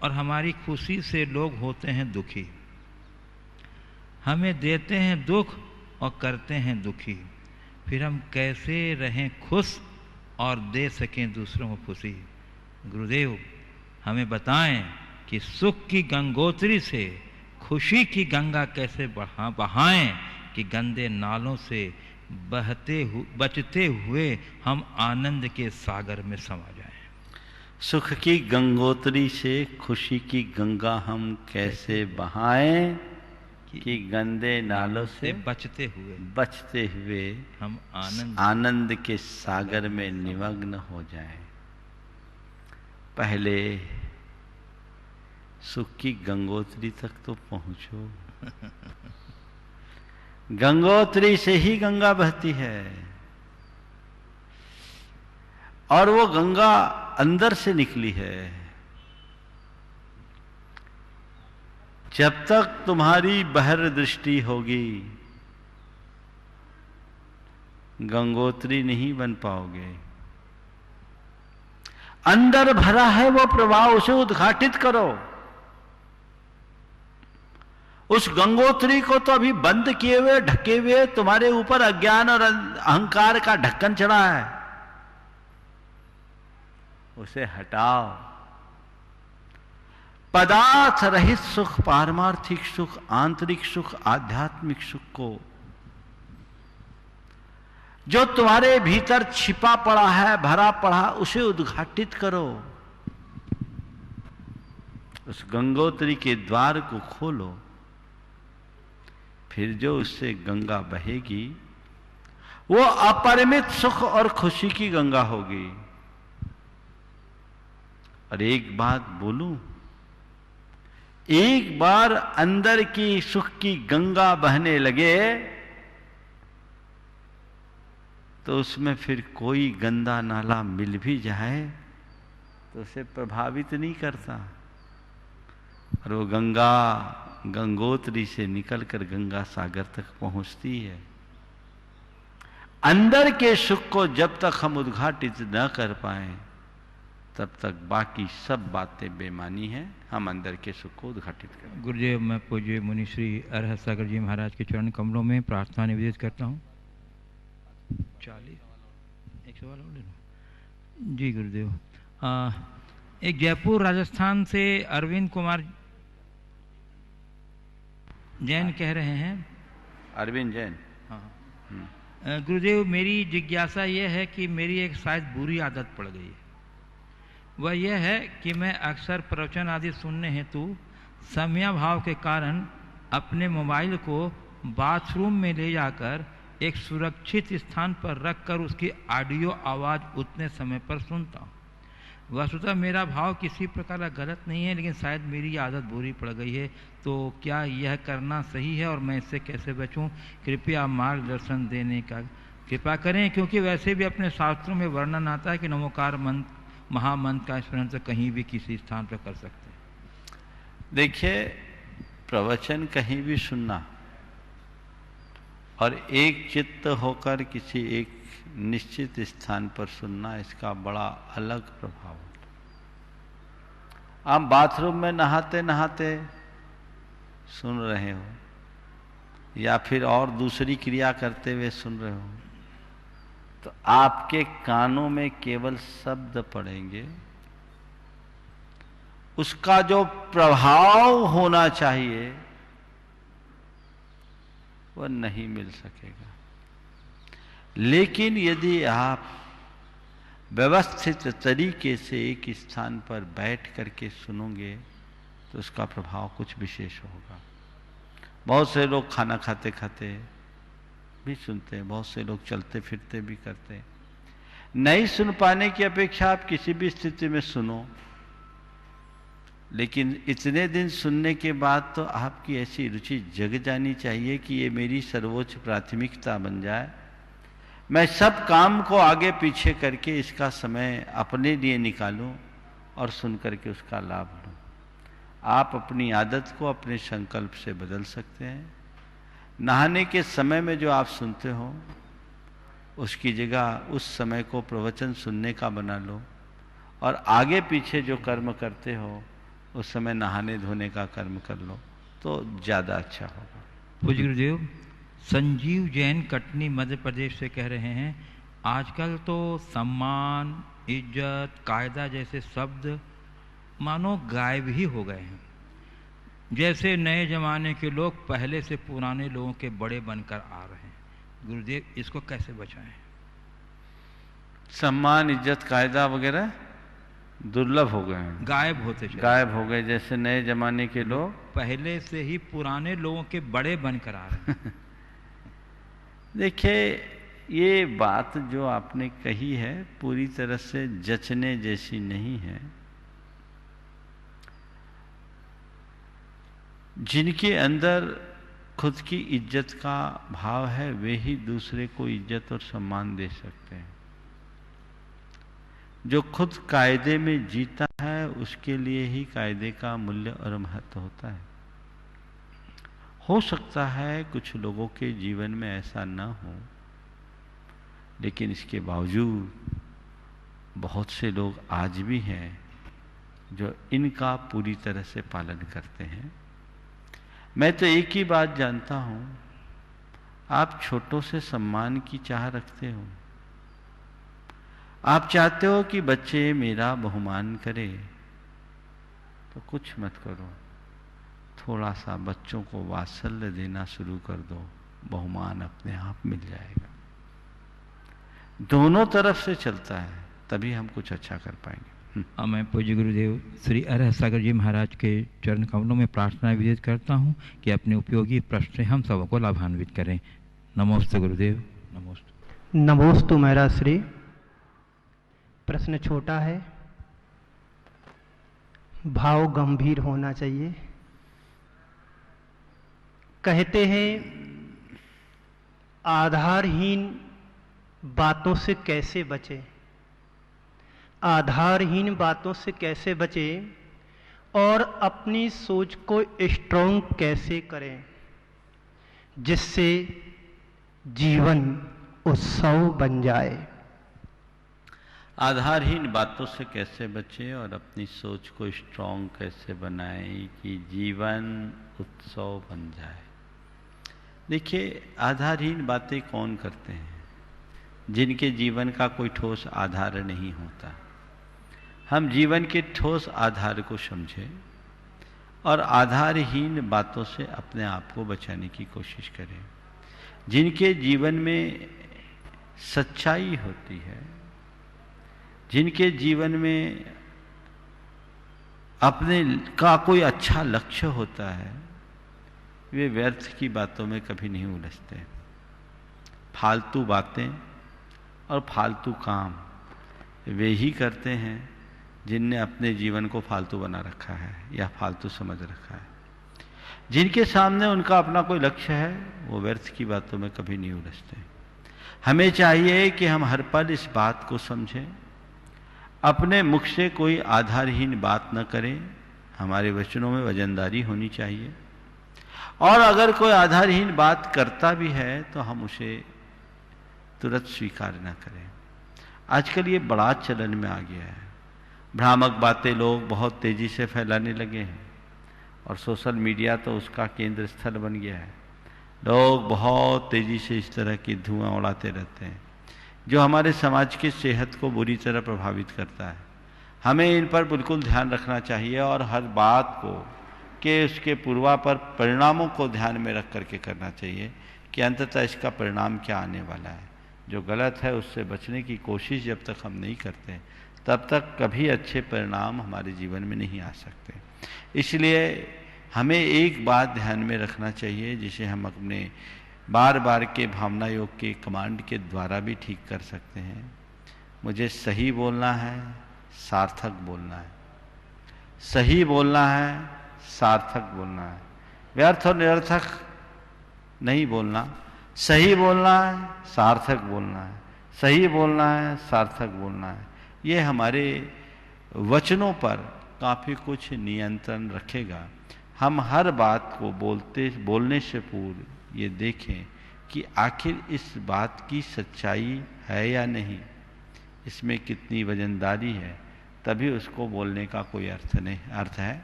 और हमारी खुशी से लोग होते हैं दुखी। हमें देते हैं दुख और करते हैं दुखी, फिर हम कैसे रहें खुश और दे सकें दूसरों को खुशी? गुरुदेव, हमें बताएं कि सुख की गंगोत्री से खुशी की गंगा कैसे बहाएं कि गंदे नालों से बचते हुए हम आनंद के सागर में समा जाएं। सुख की गंगोत्री से खुशी की गंगा हम कैसे बहाएं कि गंदे नालों से बचते हुए हम आनंद के सागर में निमग्न हो जाएं। पहले सुख की गंगोत्री तक तो पहुंचो। गंगोत्री से ही गंगा बहती है और वो गंगा अंदर से निकली है। जब तक तुम्हारी बहर दृष्टि होगी, गंगोत्री नहीं बन पाओगे। अंदर भरा है वो प्रवाह, उसे उद्घाटित करो। उस गंगोत्री को तो अभी बंद किए हुए, ढके हुए तुम्हारे ऊपर अज्ञान और अहंकार का ढक्कन चढ़ा है, उसे हटाओ। पदार्थ रहित सुख, पारमार्थिक सुख, आंतरिक सुख, आध्यात्मिक सुख को जो तुम्हारे भीतर छिपा पड़ा है, भरा पड़ा, उसे उद्घाटित करो। उस गंगोत्री के द्वार को खोलो, फिर जो उससे गंगा बहेगी वो अपरिमित सुख और खुशी की गंगा होगी। और एक बात बोलूं, एक बार अंदर की सुख की गंगा बहने लगे तो उसमें फिर कोई गंदा नाला मिल भी जाए तो उसे प्रभावित नहीं करता। और वो गंगा गंगोत्री से निकलकर गंगा सागर तक पहुंचती है। अंदर के सुख को जब तक हम उद्घाटित न कर पाए तब तक बाकी सब बातें बेमानी हैं। हम अंदर के सुख को उद्घाटित करें। गुरुदेव, मैं पूज्य मुनि श्री अरहत सागर जी महाराज के चरण कमलों में प्रार्थना निवेदित करता हूँ। 40 100 वाला ले लो जी। गुरुदेव, एक जयपुर राजस्थान से अरविंद कुमार जैन कह रहे हैं। अरविंद जैन। हाँ। गुरुदेव, मेरी जिज्ञासा यह है कि मेरी एक शायद बुरी आदत पड़ गई है। वह यह है कि मैं अक्सर प्रवचन आदि सुनने हेतु समयाभाव के कारण अपने मोबाइल को बाथरूम में ले जाकर एक सुरक्षित स्थान पर रखकर उसकी ऑडियो आवाज़ उतने समय पर सुनता हूँ। वस्तुतः मेरा भाव किसी प्रकार का गलत नहीं है, लेकिन शायद मेरी आदत बुरी पड़ गई है। तो क्या यह करना सही है और मैं इससे कैसे बचूं? कृपया मार्गदर्शन देने का कृपा करें, क्योंकि वैसे भी अपने शास्त्रों में वर्णन आता है कि नमोकार मंत्र, महामंत्र का स्मरण तो कहीं भी किसी स्थान पर कर सकते हैं। देखिए, प्रवचन कहीं भी सुनना और एक चित्त होकर किसी एक निश्चित स्थान पर सुनना, इसका बड़ा अलग प्रभाव होता है। आप बाथरूम में नहाते नहाते सुन रहे हो या फिर और दूसरी क्रिया करते हुए सुन रहे हो तो आपके कानों में केवल शब्द पड़ेंगे, उसका जो प्रभाव होना चाहिए वह नहीं मिल सकेगा। लेकिन यदि आप व्यवस्थित तरीके से एक स्थान पर बैठ करके सुनोगे तो उसका प्रभाव कुछ विशेष होगा। बहुत से लोग खाना खाते खाते भी सुनते हैं, बहुत से लोग चलते फिरते भी करते हैं। नहीं सुन पाने की अपेक्षा आप किसी भी स्थिति में सुनो, लेकिन इतने दिन सुनने के बाद तो आपकी ऐसी रुचि जग जानी चाहिए कि ये मेरी सर्वोच्च प्राथमिकता बन जाए। मैं सब काम को आगे पीछे करके इसका समय अपने लिए निकालूं और सुन करके उसका लाभ लूं। आप अपनी आदत को अपने संकल्प से बदल सकते हैं। नहाने के समय में जो आप सुनते हो उसकी जगह उस समय को प्रवचन सुनने का बना लो और आगे पीछे जो कर्म करते हो उस समय नहाने धोने का कर्म कर लो तो ज़्यादा अच्छा होगा। पूज्य गुरुदेव, संजीव जैन कटनी मध्य प्रदेश से कह रहे हैं, आजकल तो सम्मान, इज्जत, कायदा जैसे शब्द मानो गायब ही हो गए हैं। जैसे नए जमाने के लोग पहले से पुराने लोगों के बड़े बनकर आ रहे हैं। गुरुदेव, इसको कैसे बचाएं? सम्मान, इज्जत, कायदा वगैरह दुर्लभ हो गए हैं, गायब होते चले, गायब हो गए। जैसे नए जमाने के लोग पहले से ही पुराने लोगों के बड़े बनकर आ रहे हैं। देखिए, ये बात जो आपने कही है पूरी तरह से जचने जैसी नहीं है। जिनके अंदर खुद की इज्जत का भाव है वे ही दूसरे को इज्जत और सम्मान दे सकते हैं। जो खुद कायदे में जीता है उसके लिए ही कायदे का मूल्य और महत्व होता है। हो सकता है कुछ लोगों के जीवन में ऐसा न हो, लेकिन इसके बावजूद बहुत से लोग आज भी हैं जो इनका पूरी तरह से पालन करते हैं। मैं तो एक ही बात जानता हूं, आप छोटों से सम्मान की चाह रखते हो। आप चाहते हो कि बच्चे मेरा बहुमान करे, तो कुछ मत करो, थोड़ा सा बच्चों को वात्सल्य देना शुरू कर दो, बहुमान अपने आप मिल जाएगा। दोनों तरफ से चलता है, तभी हम कुछ अच्छा कर पाएंगे। मैं पूज्य गुरुदेव श्री अरह सागर जी महाराज के चरण कमलों में प्रार्थना विदित करता हूँ कि अपने उपयोगी प्रश्न से हम सबको लाभान्वित करें। नमोस्तु गुरुदेव। नमोस्तु। नमोस्तु महाराज श्री। प्रश्न छोटा है, भाव गंभीर होना चाहिए। कहते हैं आधारहीन बातों से कैसे बचे, आधारहीन बातों से कैसे बचे और अपनी सोच को स्ट्रॉन्ग कैसे करें जिससे जीवन उत्सव बन जाए। आधारहीन बातों से कैसे बचे और अपनी सोच को स्ट्रॉन्ग कैसे बनाएं कि जीवन उत्सव बन जाए। देखिए, आधारहीन बातें कौन करते हैं? जिनके जीवन का कोई ठोस आधार नहीं होता। हम जीवन के ठोस आधार को समझें और आधारहीन बातों से अपने आप को बचाने की कोशिश करें। जिनके जीवन में सच्चाई होती है, जिनके जीवन में अपने का कोई अच्छा लक्ष्य होता है, वे व्यर्थ की बातों में कभी नहीं उलझते। फालतू बातें और फालतू काम वे ही करते हैं जिनने अपने जीवन को फालतू बना रखा है या फालतू समझ रखा है। जिनके सामने उनका अपना कोई लक्ष्य है, वो व्यर्थ की बातों में कभी नहीं उलझते। हमें चाहिए कि हम हर पल इस बात को समझें, अपने मुख से कोई आधारहीन बात न करें। हमारे वचनों में वजनदारी होनी चाहिए, और अगर कोई आधारहीन बात करता भी है तो हम उसे तुरंत स्वीकार न करें। आजकल ये बड़ा चलन में आ गया है। भ्रामक बातें लोग बहुत तेजी से फैलाने लगे हैं और सोशल मीडिया तो उसका केंद्र स्थल बन गया है। लोग बहुत तेजी से इस तरह की धुआं उड़ाते रहते हैं जो हमारे समाज की सेहत को बुरी तरह प्रभावित करता है। हमें इन पर बिल्कुल ध्यान रखना चाहिए और हर बात को के उसके पूर्वापर परिणामों को ध्यान में रख करके करना चाहिए कि अंततः इसका परिणाम क्या आने वाला है। जो गलत है उससे बचने की कोशिश जब तक हम नहीं करते तब तक कभी अच्छे परिणाम हमारे जीवन में नहीं आ सकते। इसलिए हमें एक बात ध्यान में रखना चाहिए जिसे हम अपने बार बार के भावना योग के कमांड के द्वारा भी ठीक कर सकते हैं। मुझे सही बोलना है, सार्थक बोलना है। सही बोलना है, सार्थक बोलना है। व्यर्थ और निरर्थक नहीं बोलना। सही बोलना है, सार्थक बोलना है। सही बोलना है, सार्थक बोलना है। ये हमारे वचनों पर काफ़ी कुछ नियंत्रण रखेगा। हम हर बात को बोलने से पूर्व ये देखें कि आखिर इस बात की सच्चाई है या नहीं, इसमें कितनी वजनदारी है, तभी उसको बोलने का कोई अर्थ है।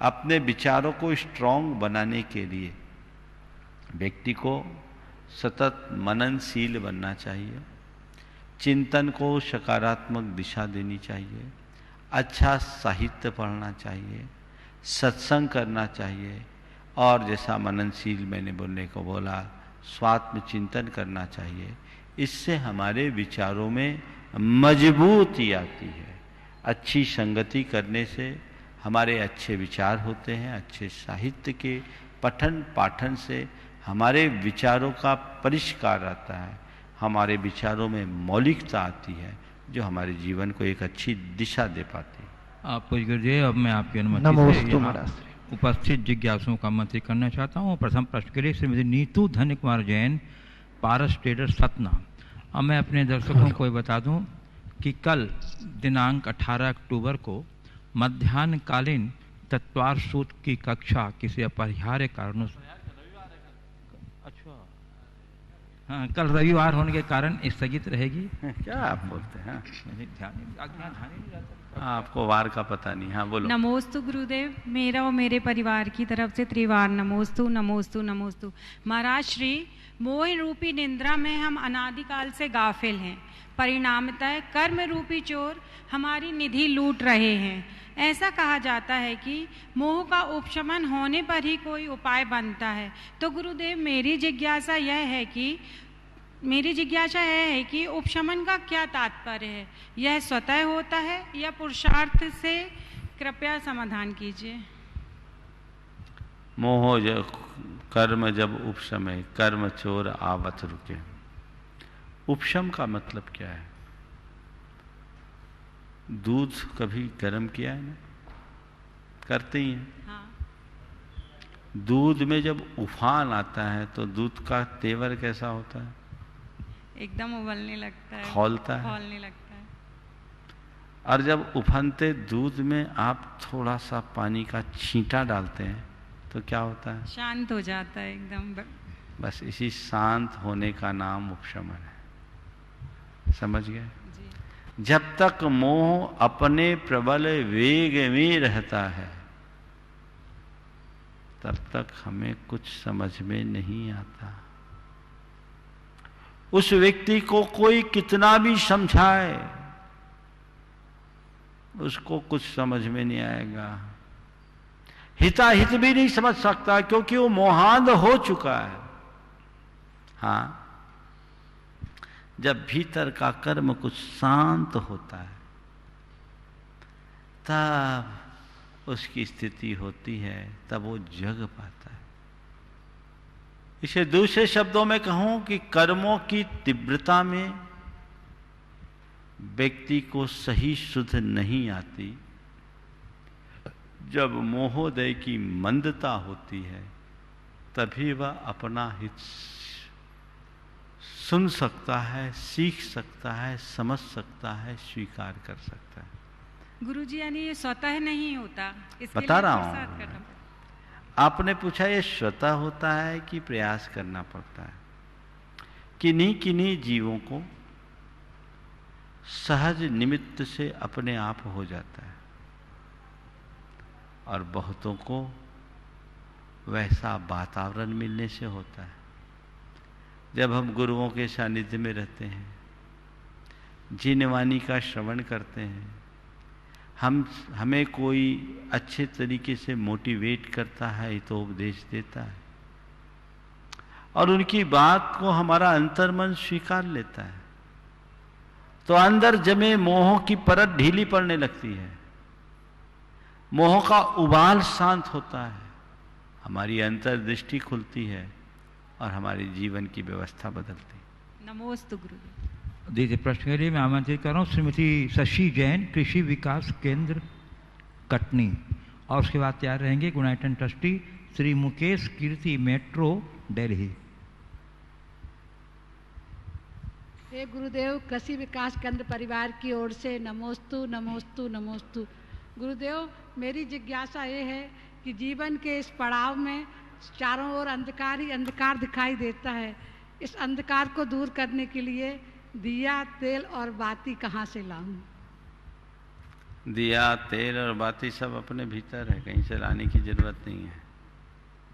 अपने विचारों को स्ट्रॉन्ग बनाने के लिए व्यक्ति को सतत मननशील बनना चाहिए। चिंतन को सकारात्मक दिशा देनी चाहिए। अच्छा साहित्य पढ़ना चाहिए, सत्संग करना चाहिए, और जैसा मननशील मैंने बोलने को बोला, स्वात्म चिंतन करना चाहिए। इससे हमारे विचारों में मजबूती आती है। अच्छी संगति करने से हमारे अच्छे विचार होते हैं। अच्छे साहित्य के पठन पाठन से हमारे विचारों का परिष्कार आता है। हमारे विचारों में मौलिकता आती है जो हमारे जीवन को एक अच्छी दिशा दे पाती है। आप पूज्य गुरुदेव, अब मैं आपकी अनुमति से यहाँ उपस्थित जिज्ञासुओं का मंत्री करना चाहता हूँ। प्रथम प्रश्न के लिए श्रीमती नीतू धन्य कुमार जैन, पारस ट्रेडर सतना। अब मैं अपने दर्शकों को बता दूं कि कल दिनांक 18 अक्टूबर को मध्याह्नकालीन तत्वार सूत्र की कक्षा किसी अपरिहार्य कारणों से हाँ, कल रविवार होने के कारण स्थगित रहेगी। क्या आप बोलते हैं? ध्यान नहीं जाता। आपको वार का पता नहीं। हाँ बोलो। नमोस्तु गुरुदेव, मेरा और मेरे परिवार की तरफ से त्रिवार नमोस्तु नमोस्तु नमोस्तु। महाराज श्री, मोह रूपी निंद्रा में हम अनादिकाल से गाफिल हैं, परिणामतः कर्म रूपी चोर हमारी निधि लूट रहे हैं। ऐसा कहा जाता है कि मोह का उपशमन होने पर ही कोई उपाय बनता है। तो गुरुदेव, मेरी जिज्ञासा यह है कि उपशमन का क्या तात्पर्य है? यह स्वतः होता है या पुरुषार्थ से? कृपया समाधान कीजिए। मोह कर्म जब उपशमय, कर्म चोर आवत रुके। उपशम का मतलब क्या है? दूध कभी गर्म किया है ना? करते ही हैं। हाँ। दूध में जब उफान आता है तो दूध का तेवर कैसा होता है? एकदम उबलने लगता है, खौलता है। खौलने लगता है। और जब उफनते दूध में आप थोड़ा सा पानी का छींटा डालते हैं तो क्या होता है? शांत हो जाता है एकदम। बस इसी शांत होने का नाम उपशमन है। समझ गए? जब तक मोह अपने प्रबल वेग में रहता है तब तक हमें कुछ समझ में नहीं आता। उस व्यक्ति को कोई कितना भी समझाए उसको कुछ समझ में नहीं आएगा। हिताहित भी नहीं समझ सकता क्योंकि वो मोहांध हो चुका है। हाँ, जब भीतर का कर्म कुछ शांत होता है तब उसकी स्थिति होती है, तब वो जग पाता है। इसे दूसरे शब्दों में कहूं कि कर्मों की तीव्रता में व्यक्ति को सही सुध नहीं आती। जब मोहोदय की मंदता होती है तभी वह अपना हित सुन सकता है, सीख सकता है, समझ सकता है, स्वीकार कर सकता है। गुरुजी, यानी ये स्वतः नहीं होता? बता रहा हूं। आपने पूछा ये स्वतः होता है कि प्रयास करना पड़ता है? किन्हीं जीवों को सहज निमित्त से अपने आप हो जाता है और बहुतों को वैसा वातावरण मिलने से होता है। जब हम गुरुओं के सानिध्य में रहते हैं, जिन वाणी का श्रवण करते हैं, हमें कोई अच्छे तरीके से मोटिवेट करता है, तो उपदेश देता है और उनकी बात को हमारा अंतर्मन स्वीकार लेता है तो अंदर जमे मोह की परत ढीली पड़ने लगती है। मोह का उबाल शांत होता है, हमारी अंतर्दृष्टि खुलती है और हमारे जीवन की व्यवस्था बदलती। नमोस्तु गुरुदेव। दीजिए प्रश्न के लिए मैं आमंत्रित कर रहा हूँ श्रीमती शशि जैन, कृषि विकास केंद्र कटनी, और उसके बाद तैयार रहेंगे गुणायतन ट्रस्टी श्री मुकेश कीर्ति, मेट्रो दिल्ली। हे गुरुदेव, कृषि विकास केंद्र परिवार की ओर से नमोस्तु नमोस्तु नमोस्तु। गुरुदेव, मेरी जिज्ञासा ये है कि जीवन के इस पड़ाव में चारों ओर अंधकार ही अंधकार दिखाई देता है। इस अंधकार को दूर करने के लिए दिया, तेल और बाती कहाँ से लाऊं? दिया, तेल और बाती सब अपने भीतर है, कहीं से लाने की जरूरत नहीं है।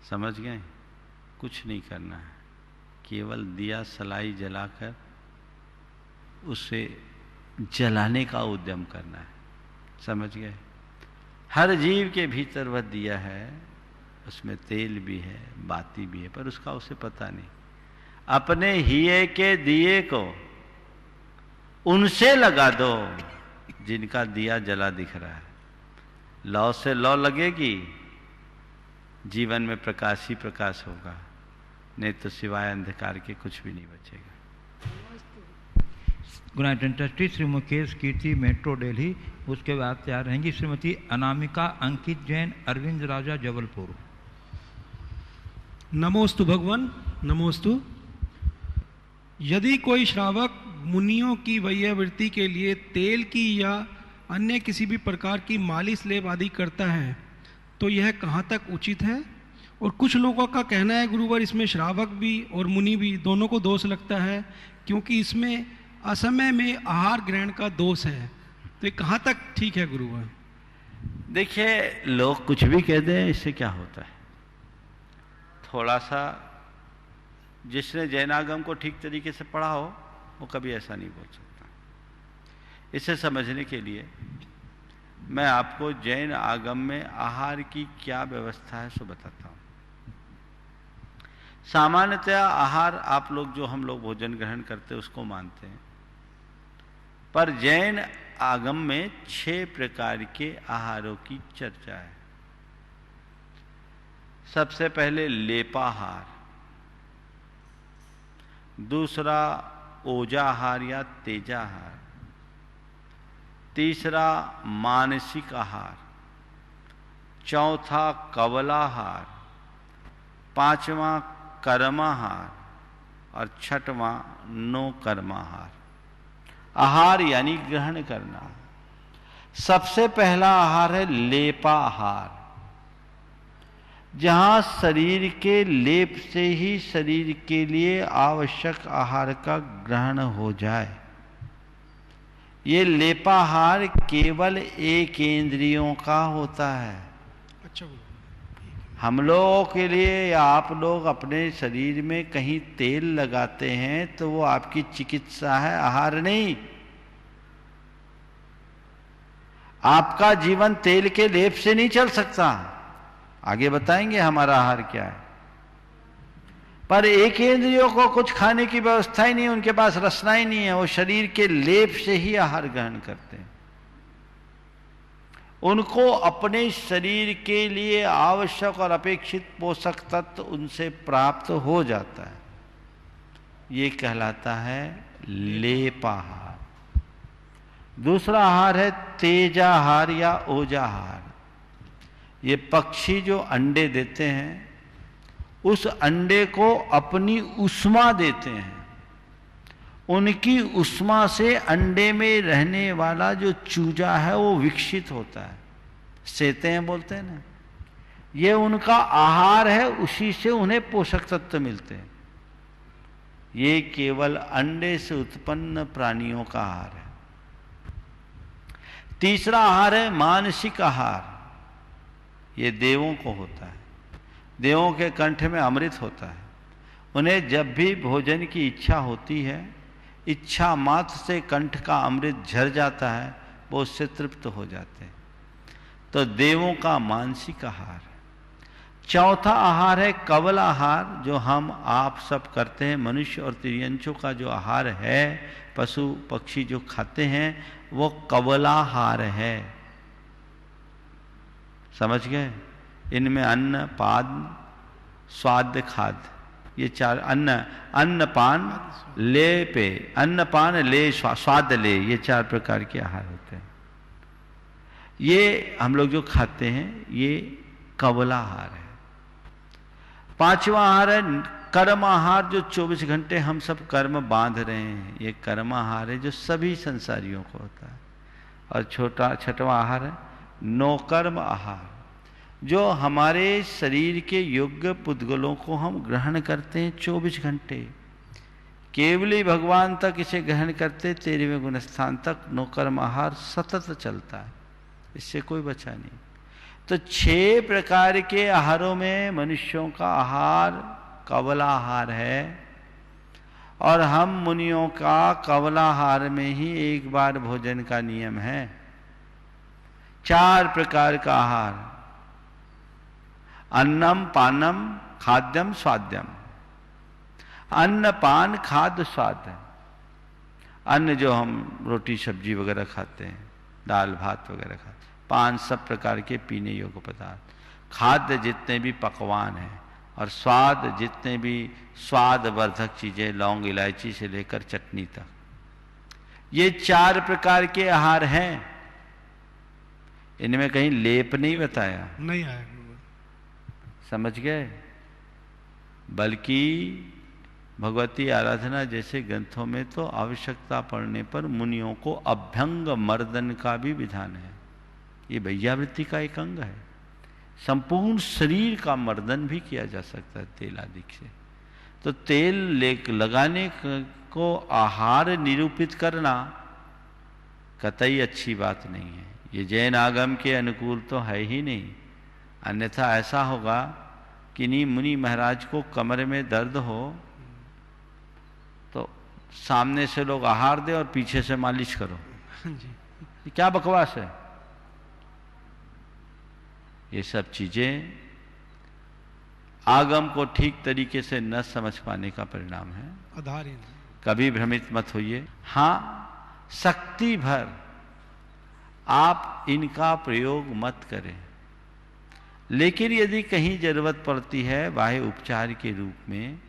समझ गए? कुछ नहीं करना है, केवल दिया सलाई जलाकर उसे जलाने का उद्यम करना है। समझ गए? हर जीव के भीतर वह दिया है, उसमें तेल भी है, बाती भी है, पर उसका उसे पता नहीं। अपने हिये के दिए को उनसे लगा दो जिनका दिया जला दिख रहा है। लौ से लौ लगेगी, जीवन में प्रकाश ही प्रकाश होगा, नहीं तो सिवाय अंधकार के कुछ भी नहीं बचेगा। गुणायतन ट्रस्टी श्री मुकेश कीर्ति, मेट्रो दिल्ली। उसके बाद तैयार रहेंगी श्रीमती अनामिका अंकित जैन, अरविंद राजा, जबलपुर। नमोस्तु भगवान, नमोस्तु। यदि कोई श्रावक मुनियों की वैयावृत्ति के लिए तेल की या अन्य किसी भी प्रकार की मालिश लेप आदि करता है तो यह कहाँ तक उचित है और कुछ लोगों का कहना है गुरुवर इसमें श्रावक भी और मुनि भी दोनों को दोष लगता है, क्योंकि इसमें असमय में आहार ग्रहण का दोष है। तो ये कहाँ तक ठीक है गुरुवर? देखिए, लोग कुछ भी कह दें, इससे क्या होता है? थोड़ा सा जिसने जैनागम को ठीक तरीके से पढ़ा हो वो कभी ऐसा नहीं बोल सकता। इसे समझने के लिए मैं आपको जैन आगम में आहार की क्या व्यवस्था है सो बताता हूँ। सामान्यतया आहार आप लोग जो हम लोग भोजन ग्रहण करते हैं उसको मानते हैं, पर जैन आगम में 6 प्रकार के आहारों की चर्चा है। सबसे पहले लेपाहार, दूसरा ओजाहार या तेजाहार, तीसरा मानसिक आहार, चौथा कवलाहार, पांचवा कर्माहार और छठवां नो कर्माहार। आहार यानी ग्रहण करना। सबसे पहला आहार है लेपाहार, जहां शरीर के लेप से ही शरीर के लिए आवश्यक आहार का ग्रहण हो जाए। ये लेपाहार केवल 1 इंद्रियों का होता है। अच्छा, हम लोगों के लिए या आप लोग अपने शरीर में कहीं तेल लगाते हैं तो वो आपकी चिकित्सा है, आहार नहीं। आपका जीवन तेल के लेप से नहीं चल सकता। आगे बताएंगे हमारा आहार क्या है। पर 1 इंद्रियों को कुछ खाने की व्यवस्था ही नहीं, उनके पास रसना ही नहीं है, वो शरीर के लेप से ही आहार ग्रहण करते हैं। उनको अपने शरीर के लिए आवश्यक और अपेक्षित पोषक तत्व उनसे प्राप्त हो जाता है। ये कहलाता है लेपाहार। दूसरा आहार है तेजाहार या ओजाहार। ये पक्षी जो अंडे देते हैं उस अंडे को अपनी उष्मा देते हैं। उनकी उष्मा से अंडे में रहने वाला जो चूजा है वो विकसित होता है, सेते हैं बोलते हैं ना, ये उनका आहार है, उसी से उन्हें पोषक तत्व मिलते हैं। ये केवल अंडे से उत्पन्न प्राणियों का आहार है। तीसरा आहार है मानसिक आहार। ये देवों को होता है। देवों के कंठ में अमृत होता है। उन्हें जब भी भोजन की इच्छा होती है, इच्छा मात्र से कंठ का अमृत झर जाता है, वो उससे तृप्त हो जाते हैं। तो देवों का मानसिक आहार। चौथा आहार है कवल आहार, जो हम आप सब करते हैं। मनुष्य और तिर्यंचों का जो आहार है, पशु पक्षी जो खाते हैं, वो कवलाहार है। समझ गए? इनमें अन्न पान स्वाद खाद्य, ये 4 अन्न पान ले पे, अन्न पान ले स्वाद ले, ये 4 प्रकार के आहार होते हैं। ये हम लोग जो खाते हैं ये कवला आहार है। 5वां आहार है कर्म आहार, जो 24 घंटे हम सब कर्म बांध रहे हैं, ये कर्म आहार है जो सभी संसारियों को होता है। और 6वां आहार है नौकर्म आहार, जो हमारे शरीर के योग्य पुद्गलों को हम ग्रहण करते हैं 24 घंटे। केवली भगवान तक इसे ग्रहण करते 13वें गुणस्थान तक नौकर्म आहार सतत चलता है, इससे कोई बचा नहीं। तो 6 प्रकार के आहारों में मनुष्यों का आहार कवलाहार है, और हम मुनियों का कवलाहार में ही एक बार भोजन का नियम है। 4 प्रकार का आहार, अन्नम पानम खाद्यम स्वाद्यम। अन्न पान खाद्य स्वाद। अन्न जो हम रोटी सब्जी वगैरह खाते हैं, दाल भात वगैरह खाते हैं। पान सब प्रकार के पीने योग्य पदार्थ। खाद्य जितने भी पकवान हैं, और स्वाद जितने भी स्वादवर्धक चीजें, लौंग इलायची से लेकर चटनी तक, ये 4 प्रकार के आहार हैं। इनमें कहीं लेप नहीं बताया, नहीं आया। समझ गए? बल्कि भगवती आराधना जैसे ग्रंथों में तो आवश्यकता पड़ने पर मुनियों को अभ्यंग मर्दन का भी विधान है। ये भैयावृत्ति का एक अंग है। संपूर्ण शरीर का मर्दन भी किया जा सकता है तेल आदि से। तो तेल लगाने को आहार निरूपित करना कतई अच्छी बात नहीं है। ये जैन आगम के अनुकूल तो है ही नहीं, अन्यथा ऐसा होगा कि नी मुनि महाराज को कमर में दर्द हो तो सामने से लोग आहार दे और पीछे से मालिश करो। ये क्या बकवास है। ये सब चीजें आगम को ठीक तरीके से न समझ पाने का परिणाम है। आधार कभी भ्रमित मत होइए। हाँ, शक्ति भर आप इनका प्रयोग मत करें, लेकिन यदि कहीं जरूरत पड़ती है बाह्य उपचार के रूप में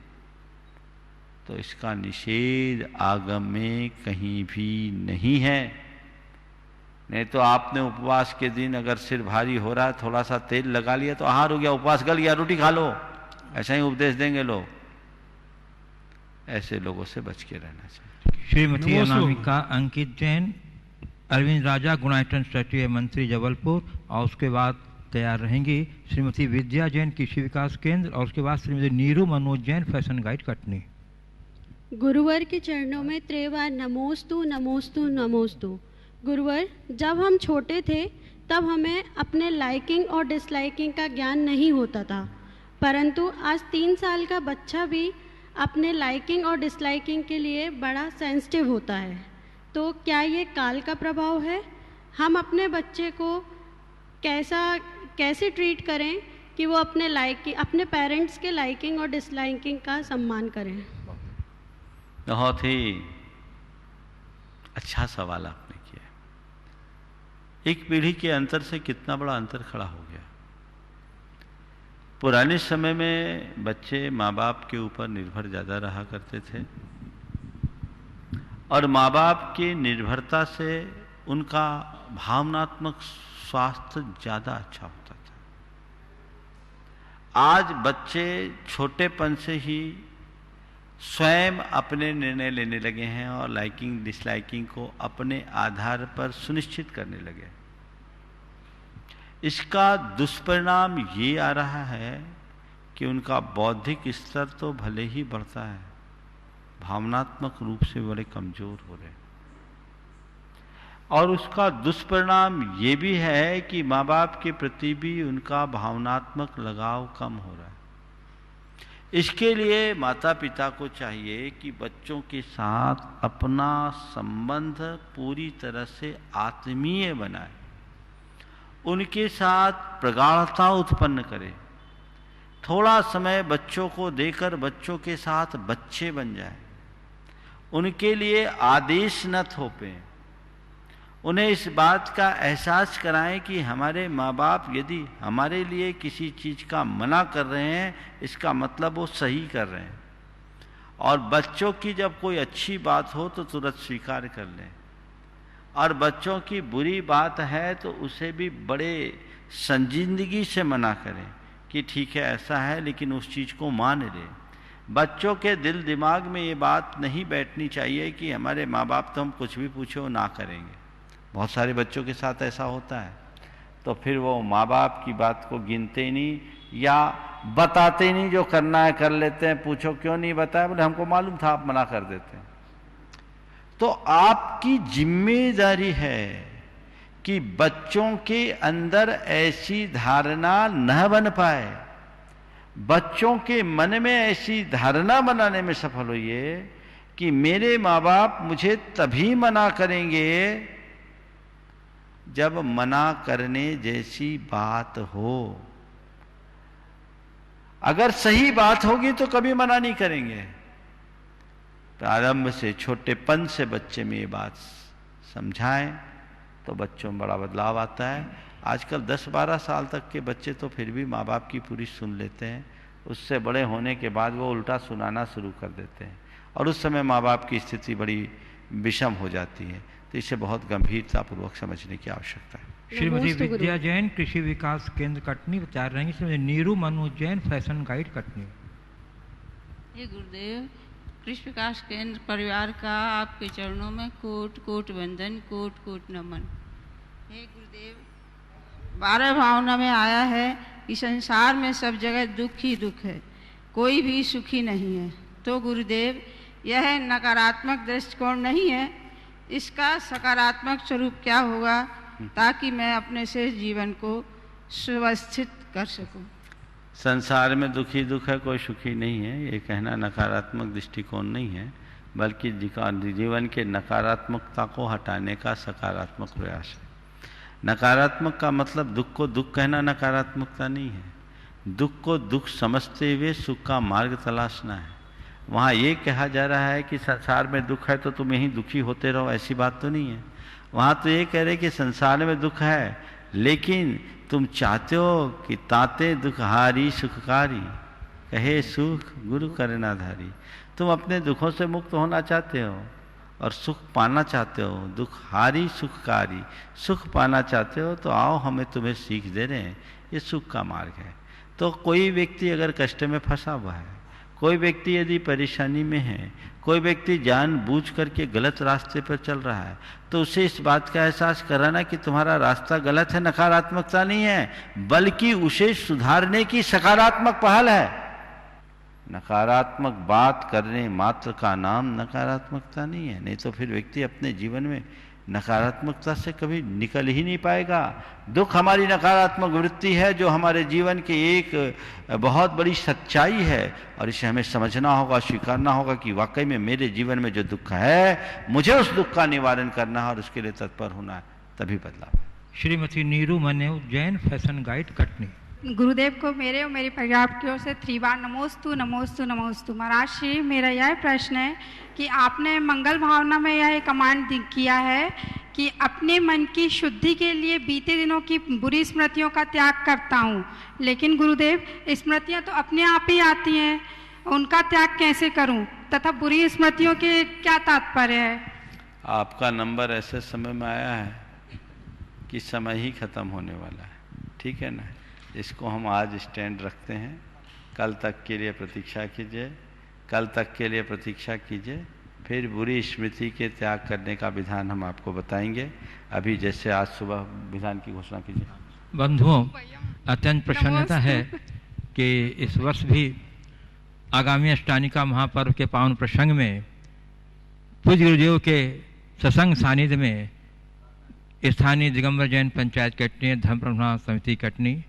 तो इसका निषेध आगम में कहीं भी नहीं है। नहीं तो आपने उपवास के दिन अगर सिर भारी हो रहा है थोड़ा सा तेल लगा लिया तो आहार हो गया, उपवास कर लिया, रोटी खा लो, ऐसा ही उपदेश देंगे लोग। ऐसे लोगों से बच के रहना चाहिए। श्रीमती अनामिका अंकित जैन, अरविंद राजा गुणायतन सचिव मंत्री जबलपुर, और उसके बाद तैयार रहेंगी श्रीमती विद्या जैन कृषि विकास केंद्र, और उसके बाद श्रीमती नीरू मनोज जैन फैशन गाइड कटनी। गुरुवर के चरणों में त्रिवार नमोस्तु नमोस्तु नमोस्तु। गुरुवर, जब हम छोटे थे तब हमें अपने लाइकिंग और डिसलाइकिंग का ज्ञान नहीं होता था, परंतु आज 3 साल का बच्चा भी अपने लाइकिंग और डिसलाइकिंग के लिए बड़ा सेंसिटिव होता है। तो क्या ये काल का प्रभाव है? हम अपने बच्चे को कैसे ट्रीट करें कि वो अपने पेरेंट्स के लाइकिंग और डिसलाइकिंग का सम्मान करें? बहुत ही अच्छा सवाल आपने किया। एक पीढ़ी के अंतर से कितना बड़ा अंतर खड़ा हो गया। पुराने समय में बच्चे माँ बाप के ऊपर निर्भर ज़्यादा रहा करते थे और माँ बाप की निर्भरता से उनका भावनात्मक स्वास्थ्य ज़्यादा अच्छा होता था। आज बच्चे छोटेपन से ही स्वयं अपने निर्णय लेने लगे हैं और लाइकिंग डिसलाइकिंग को अपने आधार पर सुनिश्चित करने लगे। इसका दुष्परिणाम ये आ रहा है कि उनका बौद्धिक स्तर तो भले ही बढ़ता है, भावनात्मक रूप से बड़े कमजोर हो रहे हैं। और उसका दुष्परिणाम ये भी है कि माँ बाप के प्रति भी उनका भावनात्मक लगाव कम हो रहा है। इसके लिए माता पिता को चाहिए कि बच्चों के साथ अपना संबंध पूरी तरह से आत्मीय बनाए, उनके साथ प्रगाढ़ता उत्पन्न करें। थोड़ा समय बच्चों को देकर बच्चों के साथ बच्चे बन जाए, उनके लिए आदेश न थोपें, उन्हें इस बात का एहसास कराएं कि हमारे माँ बाप यदि हमारे लिए किसी चीज़ का मना कर रहे हैं इसका मतलब वो सही कर रहे हैं। और बच्चों की जब कोई अच्छी बात हो तो तुरंत स्वीकार कर लें, और बच्चों की बुरी बात है तो उसे भी बड़े संजीदगी से मना करें कि ठीक है ऐसा है, लेकिन उस चीज़ को मान लें। बच्चों के दिल दिमाग में ये बात नहीं बैठनी चाहिए कि हमारे माँ बाप तो हम कुछ भी पूछो ना करेंगे। बहुत सारे बच्चों के साथ ऐसा होता है, तो फिर वो माँ बाप की बात को गिनते नहीं या बताते नहीं, जो करना है कर लेते हैं। पूछो क्यों नहीं बताया, बोले हमको मालूम था, आप मना कर देते हैं। तो आपकी जिम्मेदारी है कि बच्चों के अंदर ऐसी धारणा न बन पाए, बच्चों के मन में ऐसी धारणा बनाने में सफल होइए कि मेरे माँ बाप मुझे तभी मना करेंगे जब मना करने जैसी बात हो। अगर सही बात होगी तो कभी मना नहीं करेंगे। प्रारंभ से छोटेपन से बच्चे में ये बात समझाएं तो बच्चों में बड़ा बदलाव आता है। आजकल 10-12 साल तक के बच्चे तो फिर भी माँ बाप की पूरी सुन लेते हैं, उससे बड़े होने के बाद वो उल्टा सुनाना शुरू कर देते हैं और उस समय माँ बाप की स्थिति बड़ी विषम हो जाती है। तो इसे बहुत गंभीरतापूर्वक समझने की आवश्यकता है। श्रीमती विद्या जैन कृषि विकास केंद्र कटनी तैयार रहेंगी। Shrimati Neeru Manoj Jain fashion guide Katni. हे गुरुदेव, कृषि विकास केंद्र परिवार का आपके चरणों में कोट कोट वंदन, कोट कोट नमन। हे गुरुदेव, 12 भावना में आया है कि संसार में सब जगह दुख ही दुख है, कोई भी सुखी नहीं है। तो गुरुदेव, यह नकारात्मक दृष्टिकोण नहीं है, इसका सकारात्मक स्वरूप क्या होगा ताकि मैं अपने शेष जीवन को सुव्यवस्थित कर सकूं? संसार में दुख ही दुख है, कोई सुखी नहीं है, ये कहना नकारात्मक दृष्टिकोण नहीं है, बल्कि जीवन के नकारात्मकता को हटाने का सकारात्मक प्रयास है। नकारात्मक का मतलब दुख को दुख कहना नकारात्मकता नहीं है। दुख को दुख समझते हुए सुख का मार्ग तलाशना है। वहाँ ये कहा जा रहा है कि संसार में दुख है तो तुम यहीं दुखी होते रहो, ऐसी बात तो नहीं है। वहाँ तो ये कह रहे कि संसार में दुख है, लेकिन तुम चाहते हो कि ताते दुख हारी सुखकारी, कहे सुख गुरु करनाधारी। तुम अपने दुखों से मुक्त होना चाहते हो और सुख पाना चाहते हो, दुख हारी सुखकारी, सुख पाना चाहते हो, तो आओ हम तुम्हें सीख दे रहे हैं, ये सुख का मार्ग है। तो कोई व्यक्ति अगर कष्ट में फंसा हुआ है, कोई व्यक्ति यदि परेशानी में है, कोई व्यक्ति जानबूझ करके गलत रास्ते पर चल रहा है, तो उसे इस बात का एहसास कराना कि तुम्हारा रास्ता गलत है, नकारात्मकता नहीं है, बल्कि उसे सुधारने की सकारात्मक पहल है। नकारात्मक बात करने मात्र का नाम नकारात्मकता नहीं है, नहीं तो फिर व्यक्ति अपने जीवन में नकारात्मकता से कभी निकल ही नहीं पाएगा। दुख हमारी नकारात्मक वृत्ति है, जो हमारे जीवन की एक बहुत बड़ी सच्चाई है, और इसे हमें समझना होगा, स्वीकारना होगा कि वाकई में मेरे जीवन में जो दुख है, मुझे उस दुख का निवारण करना है और उसके लिए तत्पर होना है, तभी बदलाव। श्रीमती नीरू मने, उज्जैन फैशन गाइड कटनी। गुरुदेव को मेरे और मेरे परिवार की ओर से 3 बार नमोस्तु नमोस्तु नमोस्तु। महाराज श्री, मेरा यह प्रश्न है कि आपने मंगल भावना में यह कमांड किया है कि अपने मन की शुद्धि के लिए बीते दिनों की बुरी स्मृतियों का त्याग करता हूँ, लेकिन गुरुदेव स्मृतियाँ तो अपने आप ही आती हैं, उनका त्याग कैसे करूँ तथा बुरी स्मृतियों के क्या तात्पर्य है? आपका नंबर ऐसे समय में आया है कि समय ही खत्म होने वाला है, ठीक है ना। इसको हम आज स्टैंड रखते हैं, कल तक के लिए प्रतीक्षा कीजिए, कल तक के लिए प्रतीक्षा कीजिए, फिर बुरी स्मृति के त्याग करने का विधान हम आपको बताएंगे। अभी जैसे आज सुबह विधान की घोषणा कीजिए। बंधुओं, अत्यंत प्रसन्नता है कि इस वर्ष भी आगामी अष्टानिका महापर्व के पावन प्रसंग में पूज्य गुरुदेव के सत्संग सानिध्य में स्थानीय दिगंबर जैन पंचायत कटनी, धर्म प्रधान समिति कटनी,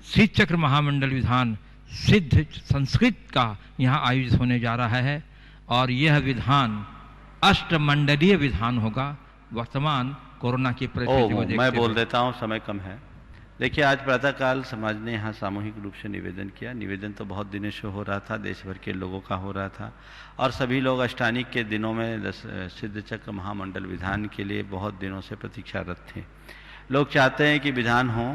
श्री चक्र महामंडल विधान सिद्ध संस्कृत का यहाँ आयोजित होने जा रहा है, और यह विधान अष्टमंडलीय विधान होगा। वर्तमान कोरोना की परिस्थिति को देखते मैं बोल देता हूँ, समय कम है। देखिए, आज प्रातःकाल समाज ने यहाँ सामूहिक रूप से निवेदन किया। निवेदन तो बहुत दिनों से हो रहा था, देश भर के लोगों का हो रहा था, और सभी लोग अष्टानिक के दिनों में सिद्ध चक्र महामंडल विधान के लिए बहुत दिनों से प्रतीक्षारत थे। लोग चाहते हैं कि विधान हो,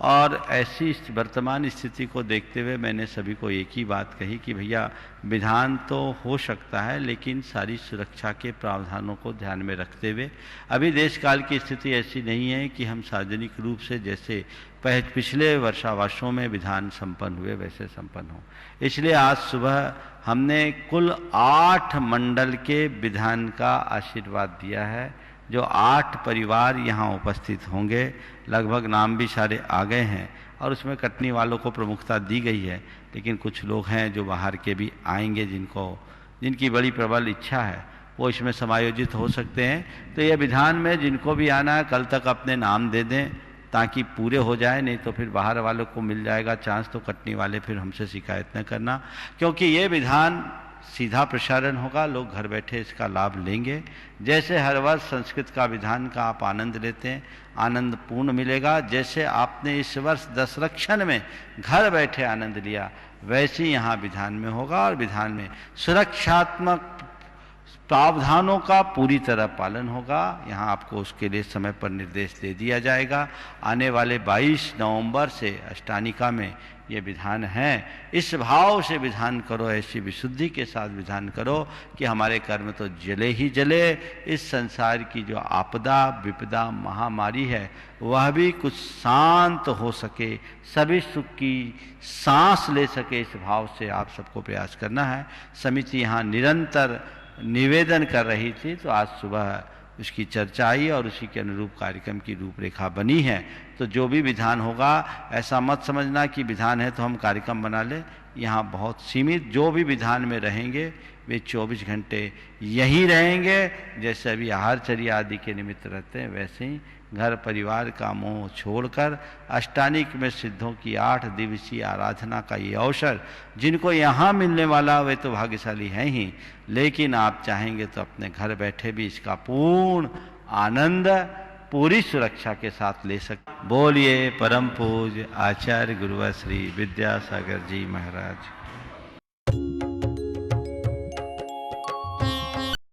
और ऐसी वर्तमान स्थिति को देखते हुए मैंने सभी को एक ही बात कही कि भैया विधान तो हो सकता है, लेकिन सारी सुरक्षा के प्रावधानों को ध्यान में रखते हुए अभी देश काल की स्थिति ऐसी नहीं है कि हम सार्वजनिक रूप से जैसे पिछले वर्षावासों में विधान संपन्न हुए वैसे संपन्न हो। इसलिए आज सुबह हमने कुल 8 मंडल के विधान का आशीर्वाद दिया है, जो 8 परिवार यहाँ उपस्थित होंगे। लगभग नाम भी सारे आ गए हैं, और उसमें कटनी वालों को प्रमुखता दी गई है, लेकिन कुछ लोग हैं जो बाहर के भी आएंगे, जिनकी बड़ी प्रबल इच्छा है, वो इसमें समायोजित हो सकते हैं। तो यह विधान में जिनको भी आना है कल तक अपने नाम दे दें, ताकि पूरे हो जाए, नहीं तो फिर बाहर वालों को मिल जाएगा चांस, तो कटनी वाले फिर हमसे शिकायत न करना, क्योंकि ये विधान सीधा प्रसारण होगा, लोग घर बैठे इसका लाभ लेंगे। जैसे हर वर्ष संस्कृत का विधान का आप आनंद लेते हैं, आनंद पूर्ण मिलेगा। जैसे आपने इस वर्ष दशरक्षण में घर बैठे आनंद लिया, वैसे ही यहाँ विधान में होगा, और विधान में सुरक्षात्मक प्रावधानों का पूरी तरह पालन होगा। यहाँ आपको उसके लिए समय पर निर्देश दे दिया जाएगा। आने वाले 22 नवंबर से अष्टानिका में ये विधान है। इस भाव से विधान करो, ऐसी विशुद्धि के साथ विधान करो कि हमारे कर्म तो जले ही जले, इस संसार की जो आपदा विपदा महामारी है वह भी कुछ शांत हो सके, सभी सुख की सांस ले सके, इस भाव से आप सबको प्रयास करना है। समिति यहाँ निरंतर निवेदन कर रही थी, तो आज सुबह उसकी चर्चा आई और उसी के अनुरूप कार्यक्रम की रूपरेखा बनी है। तो जो भी विधान होगा, ऐसा मत समझना कि विधान है तो हम कार्यक्रम बना लें। यहाँ बहुत सीमित जो भी विधान में रहेंगे वे 24 घंटे यहीं रहेंगे। जैसे अभी आहारचर्या आदि के निमित्त रहते हैं, वैसे ही घर परिवार का मोह छोड़कर अष्टानिक में सिद्धों की 8 दिवसीय आराधना का ये अवसर जिनको यहाँ मिलने वाला वे तो भाग्यशाली हैं ही, लेकिन आप चाहेंगे तो अपने घर बैठे भी इसका पूर्ण आनंद पूरी सुरक्षा के साथ ले सकते। बोलिए परम पूज्य आचार्य गुरुवर श्री विद्यासागर जी महाराज।